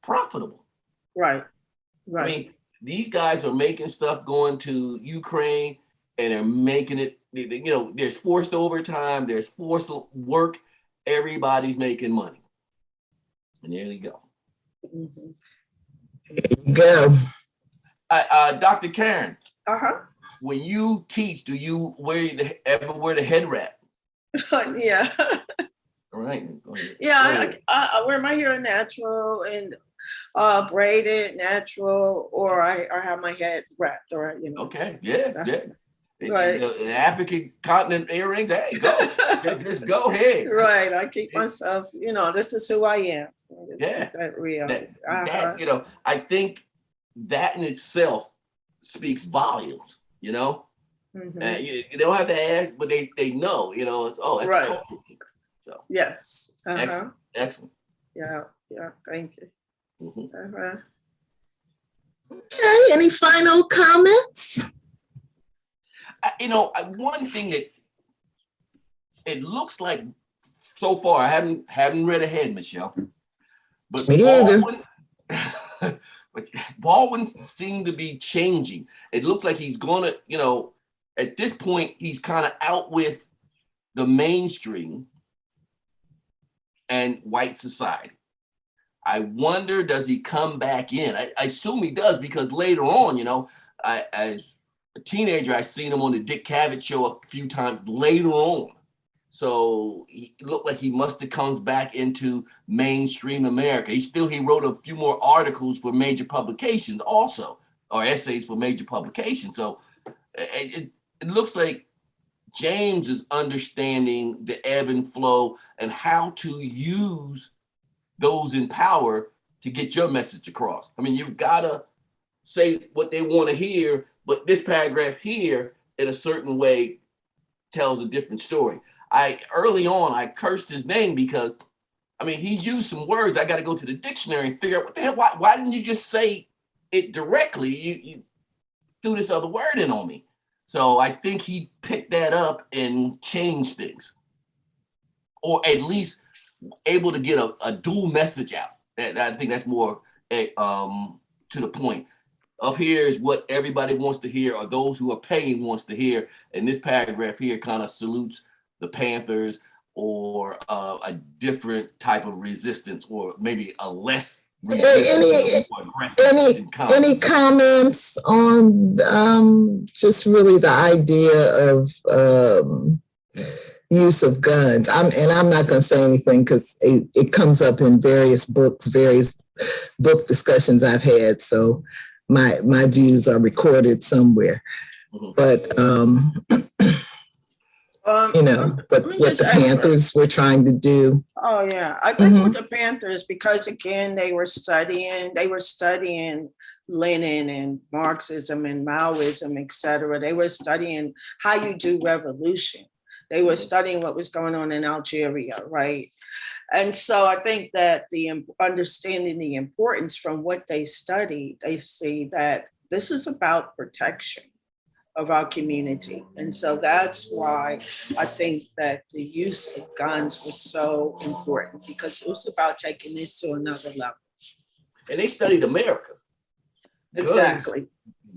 profitable. Right. Right. I mean, these guys are making stuff going to Ukraine and they're making it, there's forced overtime, there's forced work. Everybody's making money. And there you go. Mm-hmm. There you go. Dr. Karen. When you teach, do you ever wear the head wrap? Yeah. All right. Yeah, I wear my hair natural and braided, natural, or I have my head wrapped, or Okay. Yeah. So, yeah. Right. The African continent earrings. Hey, go. Just go ahead. Right. I keep myself. This is who I am. Yeah. That real. That, I think that in itself speaks volumes. Mm-hmm. You don't have to ask, but they know. That's right. cultural. So yes. Excellent. Yeah. Thank you. Mm-hmm. Okay. Any final comments? One thing that it looks like so far, I haven't read ahead, Michelle, but me either. But Baldwin seemed to be changing. It looks like he's gonna, at this point, he's kind of out with the mainstream and white society. I wonder, does he come back in? I assume he does, because later on, as a teenager, I seen him on the Dick Cavett show a few times later on. So he looked like he must have comes back into mainstream America. He wrote a few more articles for major publications also, or essays for major publications. So it looks like James is understanding the ebb and flow and how to use those in power to get your message across. I mean, you've got to say what they want to hear, but this paragraph here in a certain way tells a different story. Early on, I cursed his name because, I mean, he used some words. I got to go to the dictionary and figure out what the hell, why didn't you just say it directly? You threw this other word in on me. So I think he picked that up and changed things, or at least able to get a dual message out. I think that's more to the point. Up here is what everybody wants to hear, or those who are paying wants to hear. And this paragraph here kind of salutes the Panthers, or a different type of resistance, or maybe a less resistance, any comments on just really the idea of use of guns? I'm not going to say anything because it comes up in various books, various book discussions I've had. So my views are recorded somewhere. Mm-hmm. But but what the Panthers were trying to do. Oh yeah, I think with the Panthers, because again they were studying Lenin and Marxism and Maoism, etc. They were studying how you do revolution. They were studying what was going on in Algeria, right? And so I think that understanding the importance from what they studied, they see that this is about protection of our community. And so that's why I think that the use of guns was so important, because it was about taking this to another level. And they studied America. Exactly.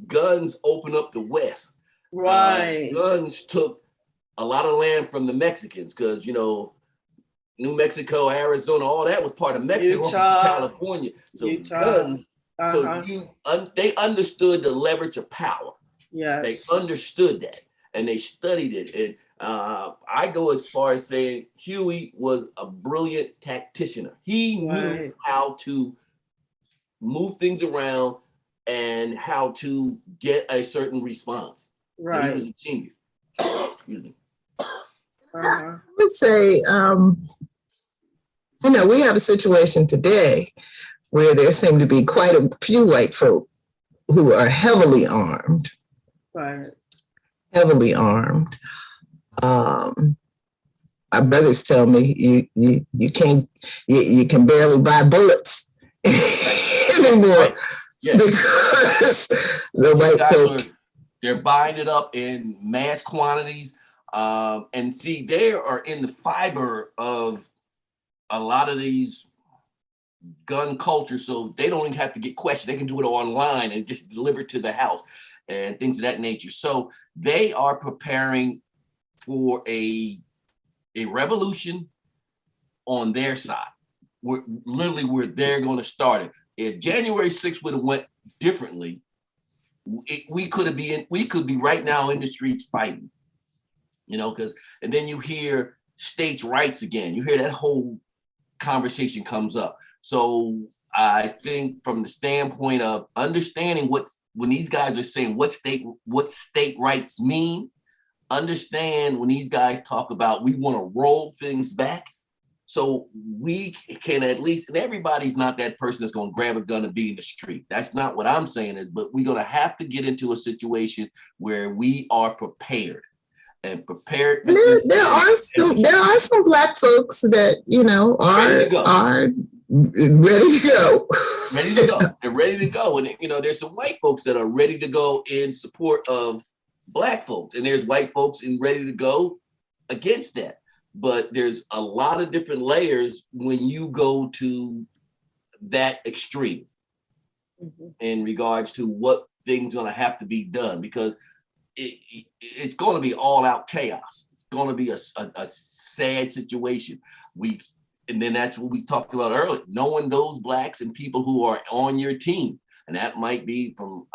Guns opened up the West. Right. Guns took a lot of land from the Mexicans, because, New Mexico, Arizona, all that was part of Mexico, California. So guns, they understood the leverage of power. Yes. They understood that, and they studied it. And I go as far as saying Huey was a brilliant tactician. He knew how to move things around and how to get a certain response. Right. So he was a genius. Excuse me. I would say, we have a situation today where there seem to be quite a few white folk who are heavily armed. Right. Heavily armed. My brothers tell me you can barely buy bullets anymore. Right. Yeah. Because the white folk, they're buying it up in mass quantities. And see, they are in the fiber of a lot of these gun culture, so they don't even have to get questioned. They can do it online and just deliver it to the house and things of that nature. So they are preparing for a revolution on their side. Where they're going to start it. If January 6th would have went differently, we could be right now in the streets fighting. Because, and then you hear states' rights again. You hear that whole conversation comes up. So I think from the standpoint of understanding when these guys are saying what state rights mean, understand when these guys talk about we want to roll things back. So we can at least, and everybody's not that person that's going to grab a gun and be in the street. That's not what I'm saying but we're going to have to get into a situation where we are prepared. And prepared. There are some Black folks that are ready to go. Ready to go. They're ready to go, and there's some white folks that are ready to go in support of Black folks, and there's white folks ready to go against that. But there's a lot of different layers when you go to that extreme in regards to what things are going to have to be done, because it's going to be all out chaos. It's going to be a sad situation. And then that's what we talked about earlier, knowing those Blacks and people who are on your team. And that might be from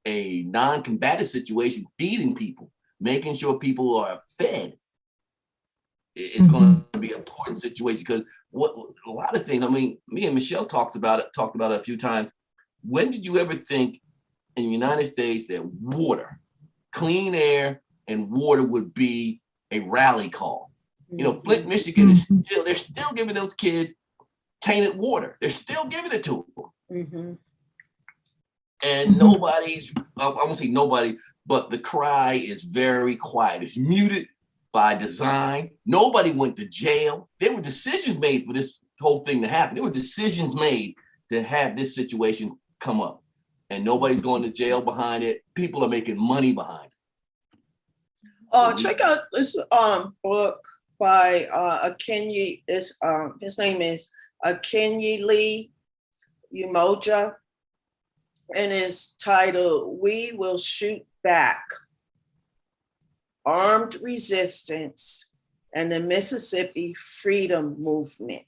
a non-combative situation, feeding people, making sure people are fed. It's going to be an important situation, because a lot of things, I mean, me and Michelle talked about it a few times. When did you ever think in the United States that clean air and water would be a rally call? Flint, Michigan they're still giving those kids tainted water. They're still giving it to them. And nobody's, I won't say nobody, but the cry is very quiet. It's muted by design. Nobody went to jail. There were decisions made for this whole thing to happen. There were decisions made to have this situation come up. And nobody's going to jail behind it. People are making money behind it. Check out this book by Akinyi. His name is Akinyi Lee Umoja, and it's titled "We Will Shoot Back: Armed Resistance and the Mississippi Freedom Movement."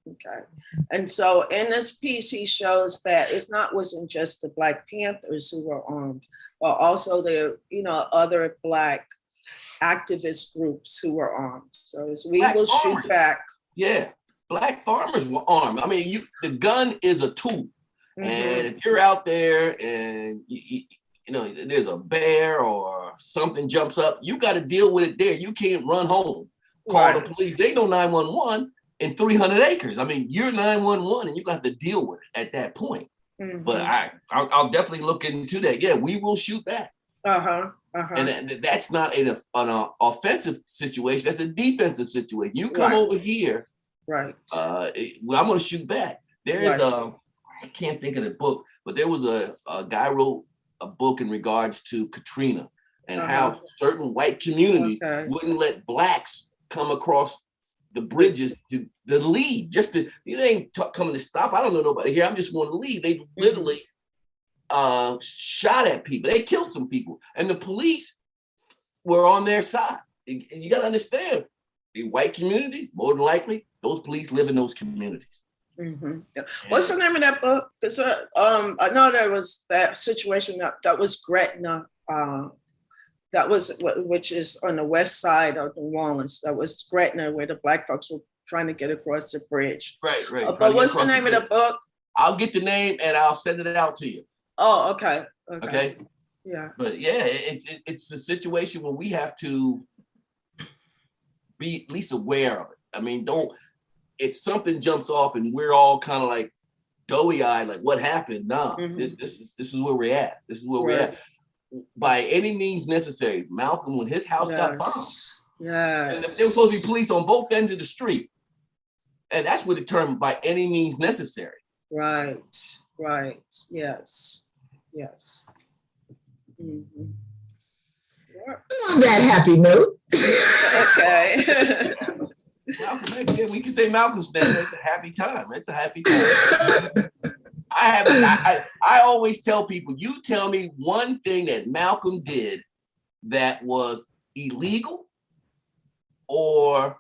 Okay, and so in this piece, he shows that wasn't just the Black Panthers who were armed, but also the other Black activist groups who were armed. So it's we will shoot back. Yeah, Black farmers were armed. I mean, the gun is a tool, and if you're out there and there's a bear or something jumps up, you got to deal with it there. You can't run home, call the police. They know 911 in 300 acres. I mean, you're 911 and you got to deal with it at that point. But I'll definitely look into that. Yeah, we will shoot back. And that's not an offensive situation. That's a defensive situation. You come over here, right? I'm going to shoot back. There is I can't think of the book, but there was a guy wrote a book in regards to Katrina and how certain white communities wouldn't let Blacks come across the bridges to the lead. Just to, you ain't coming to stop. I don't know nobody here. I'm just want to leave. They literally shot at people. They killed some people, and the police were on their side. And you got to understand, the white communities, more than likely, those police live in those communities. What's the name of that book? Because I know there was that situation that was Gretna. That was which is on the west side of New Orleans. That was Gretna, where the Black folks were trying to get across the bridge. Right. But what's the name of the book? I'll get the name and I'll send it out to you. Oh, okay. Yeah. But yeah, it's a situation where we have to be at least aware of it. I mean, if something jumps off and we're all kind of like doughy-eyed, like what happened? No, this is where we're at. This is where we're at. By any means necessary. Malcolm, when his house got bombed, and there was supposed to be police on both ends of the street, and that's what the term "by any means necessary." Right. Yes. On that happy note. Okay. Malcolm, we can say Malcolm's name. It's a happy time. It's a happy time. I always tell people, you tell me one thing that Malcolm did that was illegal or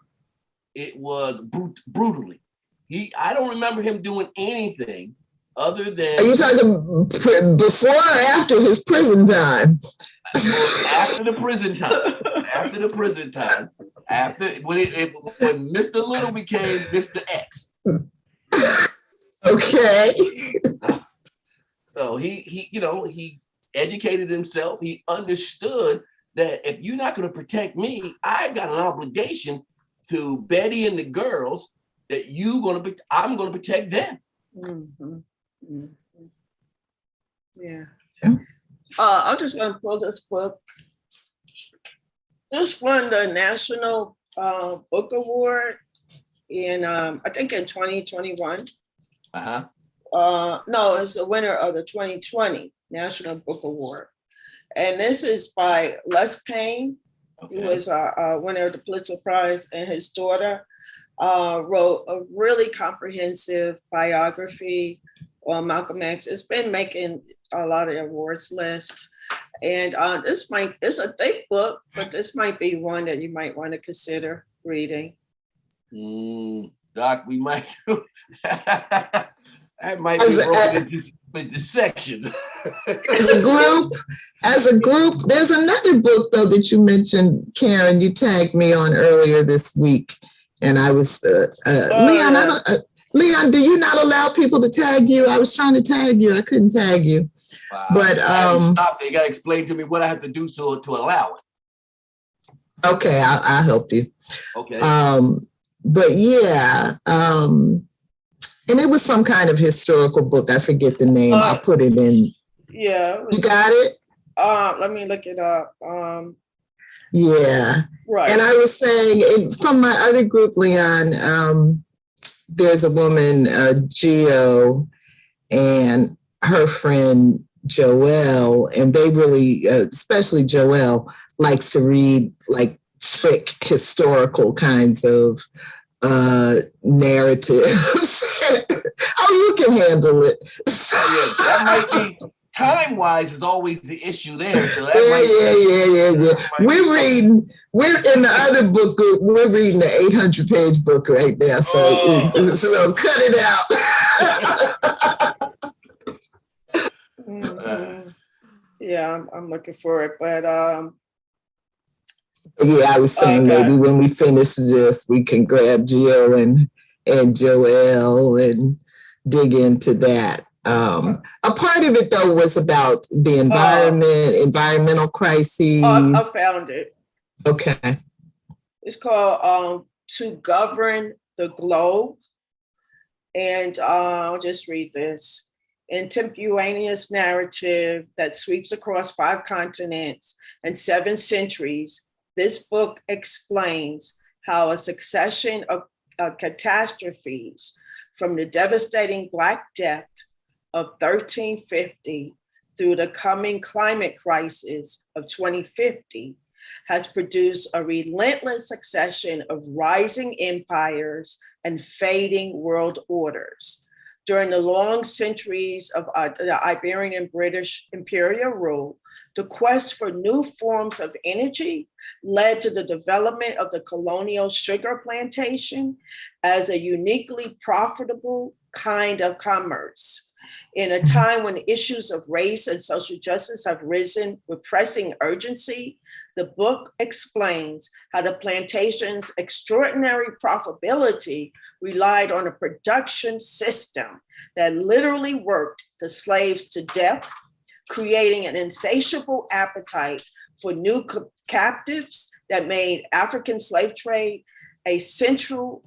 it was brutally. I don't remember him doing anything other than. Are you talking before or after his prison time? After the prison time. After the prison time. When Mr. Little became Mr. X. Okay. So he educated himself. He understood that if you're not going to protect me, I've got an obligation to Betty and the girls that I'm going to protect them. Yeah. I'm just going to pull this book. This won the National Book Award in I think in 2021. No, it's the winner of the 2020 National Book Award. And this is by Les Payne, who was a winner of the Pulitzer Prize, and his daughter wrote a really comprehensive biography on Malcolm X. It's been making a lot of awards lists. And it's a thick book, but this might be one that you might want to consider reading. Doc, we might. That might be broken into sections. As a group, there's another book though that you mentioned, Karen. You tagged me on earlier this week, and I was Leon. Leon, do you not allow people to tag you? I was trying to tag you. I couldn't tag you. Wow. But stop. They got to explain to me what I have to do to allow it. Okay, I'll help you. Okay. But yeah. And it was some kind of historical book. I forget the name. I'll put it in. Yeah. You got it? Let me look it up. Yeah. Right. And I was saying from my other group, Leon, there's a woman, Geo, and her friend Joelle, and they really, especially Joelle, likes to read like thick historical kinds of narratives. Oh, you can handle it. Oh, yeah, that might be time-wise is always the issue there. So that yeah. We're in the other book group. We're reading the 800-page book right now. So, so cut it out. Mm-hmm. Yeah, I'm looking for it, but yeah, I was saying maybe when we finish this, we can grab Jill and Joelle and dig into that. A part of it, though, was about the environment, environmental crises. I found it. Okay. It's called To Govern the Globe. And I'll just read this. Contemporaneous narrative that sweeps across 5 continents and 7 centuries, this book explains how a succession of catastrophes, from the devastating Black Death of 1350 through the coming climate crisis of 2050, has produced a relentless succession of rising empires and fading world orders. During the long centuries of the Iberian and British imperial rule, the quest for new forms of energy led to the development of the colonial sugar plantation as a uniquely profitable kind of commerce. In a time when issues of race and social justice have risen with pressing urgency, the book explains how the plantation's extraordinary profitability relied on a production system that literally worked the slaves to death, creating an insatiable appetite for new captives that made African slave trade a central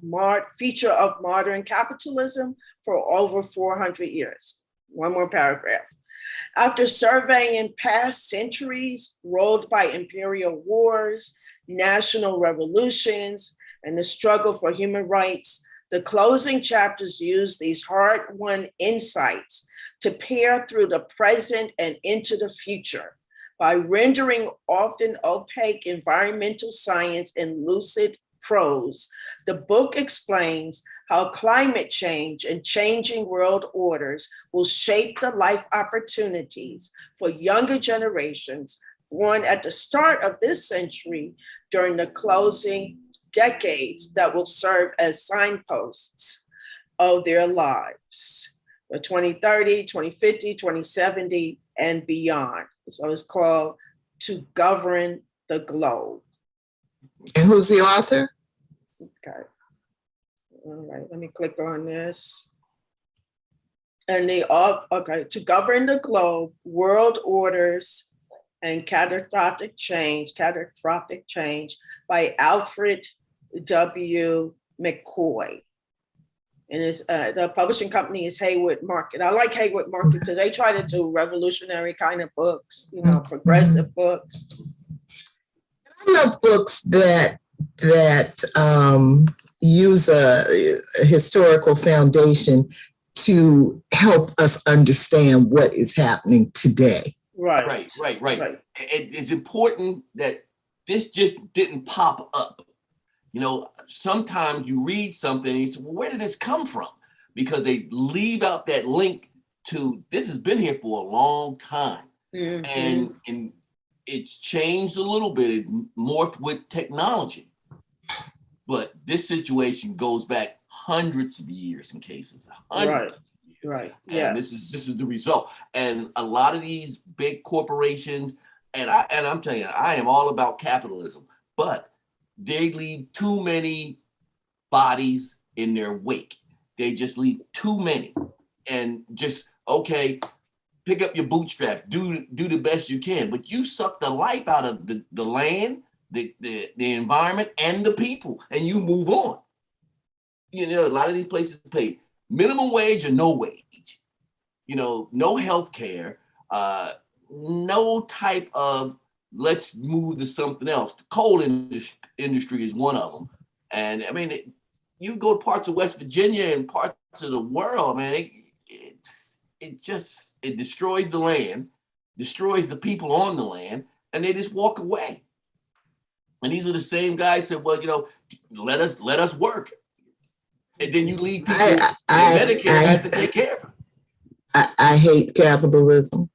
feature of modern capitalism for over 400 years. One more paragraph. After surveying past centuries rolled by imperial wars, national revolutions, and the struggle for human rights, the closing chapters use these hard-won insights to peer through the present and into the future by rendering often opaque environmental science in lucid prose. The book explains how climate change and changing world orders will shape the life opportunities for younger generations born at the start of this century during the closing decades that will serve as signposts of their lives, for 2030, 2050, 2070, and beyond. So it's called To Govern the Globe. And who's the author? Okay. All right, let me click on this. And To Govern the Globe, World Orders and Catastrophic Change by Alfred W. McCoy. And the publishing company is Haywood Market. I like Haywood Market because they try to do revolutionary kind of books, progressive books. I love books that use a historical foundation to help us understand what is happening today. Right. It's important that this just didn't pop up. Sometimes you read something and you say, well, where did this come from? Because they leave out that link to this has been here for a long time. Mm-hmm. And it's changed a little bit. It morphed with technology. But this situation goes back hundreds of years in cases. Hundreds of years. Right. And this is the result. And a lot of these big corporations, and I'm telling you, I am all about capitalism, but they leave too many bodies in their wake. They just leave too many. And just, okay, pick up your bootstraps, do the best you can, but you suck the life out of the land, the environment, and the people, and you move on. A lot of these places pay minimum wage or no wage. No health care, no type of let's move to something else. The coal industry is one of them. And I mean, you go to parts of West Virginia and parts of the world, man, it destroys the land, destroys the people on the land, and they just walk away. And these are the same guys that said, well, you know, let us work. And then you leave people, Medicare has to take care of them. I hate capitalism.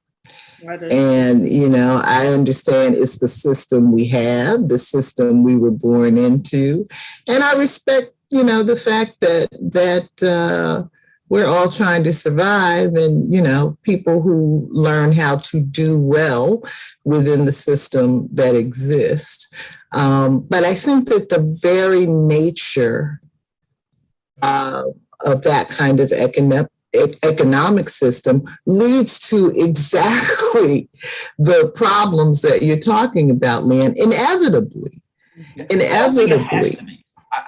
And, you know, I understand it's the system we have, the system we were born into. And I respect, you know, the fact that we're all trying to survive, and, you know, people who learn how to do well within the system that exists. But I think that the very nature of that kind of economic system leads to exactly the problems that you're talking about, Leanne, inevitably.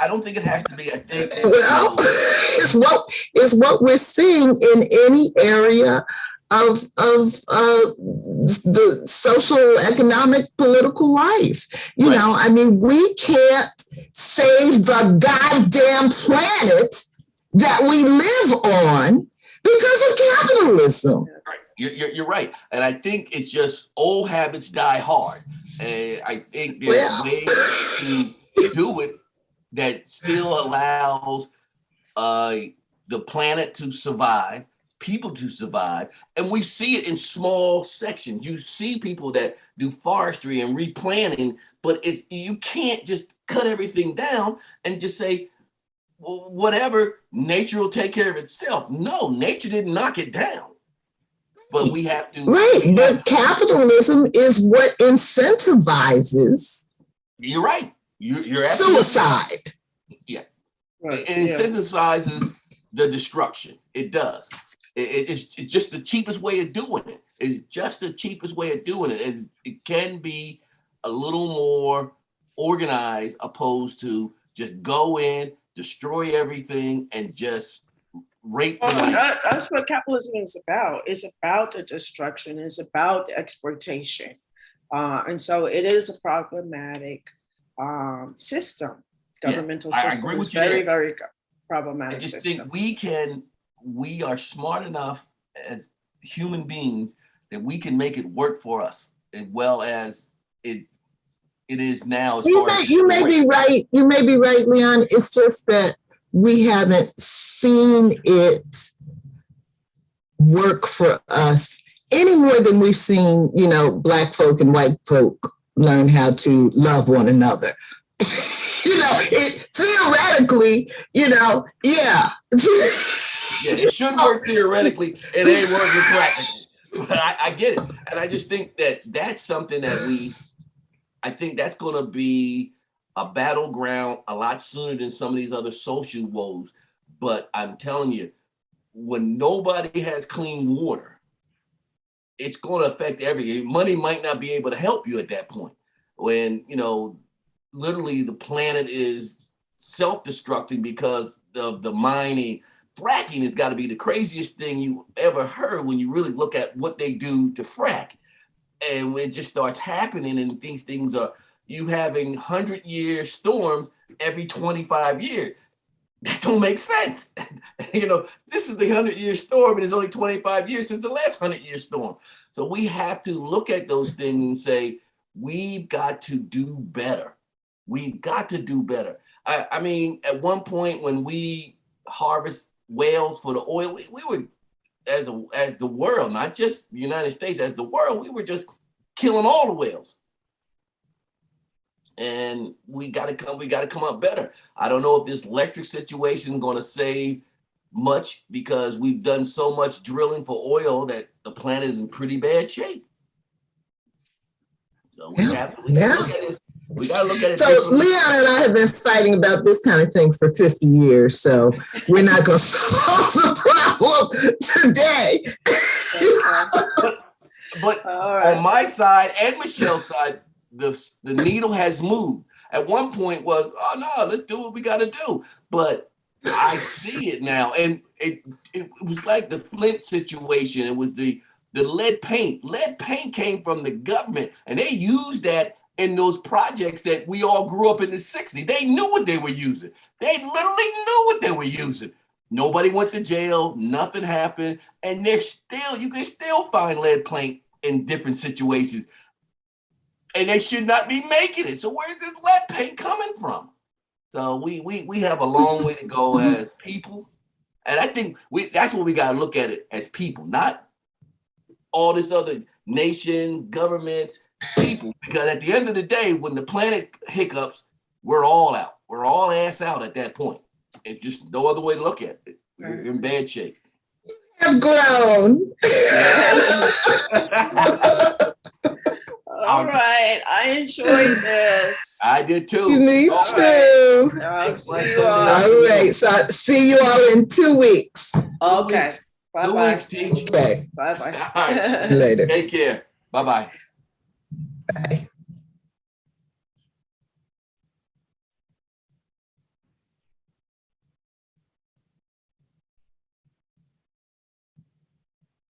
I don't think it has to be. I think it's what we're seeing in any area of the social, economic, political life. You know, I mean, we can't save the goddamn planet that we live on because of capitalism. You're right. And I think it's just old habits die hard. And I think there's ways to do it that still allows the planet to survive, people to survive. And we see it in small sections. You see people that do forestry and replanting, but you can't just cut everything down and just say, well, whatever, nature will take care of itself. No, nature didn't knock it down. But we have to. Right, but capitalism is what incentivizes. You're right. You're absolutely suicide. Yeah. Right. It incentivizes the destruction. It does. It's just the cheapest way of doing it. It's just the cheapest way of doing it. It can be a little more organized opposed to just go in, destroy everything, and just rape. That's what capitalism is about. It's about the destruction. It's about the exploitation. And so it is a problematic system. Governmental system is very, very problematic. I just system. think we are smart enough as human beings that we can make it work for us as well as it is now. You may be right. You may be right, Leon. It's just that we haven't seen it work for us any more than we've seen, you know, Black folk and white folk learn how to love one another. You know, it theoretically, you know, yeah. Yeah, it should work theoretically. It ain't working practically. But I get it. And I just think that that's something that I think that's going to be a battleground a lot sooner than some of these other social woes. But I'm telling you, when nobody has clean water, it's going to affect everything. Money might not be able to help you at that point. When, you know, literally the planet is self-destructing because of the mining. Fracking has got to be the craziest thing you ever heard when you really look at what they do to frack. And when it just starts happening and these things are, you having 100-year storms every 25 years. That don't make sense. You know, this is the 100-year storm and it's only 25 years since the last 100-year storm. So we have to look at those things and say, we've got to do better. We've got to do better. I mean, at one point when we harvest whales for the oil, we were, as the world, not just the United States, as the world, we were just killing all the whales. And we got to come up better. I don't know if this electric situation is going to save much because we've done so much drilling for oil that the planet is in pretty bad shape. So we got to look at it. We got to look at it. So Leon and I have been fighting about this kind of thing for 50 years. So we're not going to solve the problem today. But on my side and Michelle's side, the needle has moved. At one point was, oh no, let's do what we got to do. But I see it now, and it was like the Flint situation. It was the the lead paint. Lead paint came from the government, and they used that in those projects that we all grew up in the 60s. They knew what they were using. They literally knew what they were using. Nobody went to jail, nothing happened, and you can still find lead paint in different situations. And they should not be making it. So where's this lead paint coming from? So we have a long way to go as people. And I think that's what we got to look at it as people, not all this other nation, government, people. Because at the end of the day, when the planet hiccups, we're all out. We're all ass out at that point. It's just no other way to look at it. We're in bad shape. I've grown. All right. I enjoyed this. I did too. Me All too. Right. I'll see you All all. right. So see you all in 2 weeks. Okay. Bye-bye. Okay. Bye-bye. All right. Later. Take care. Bye-bye. Bye.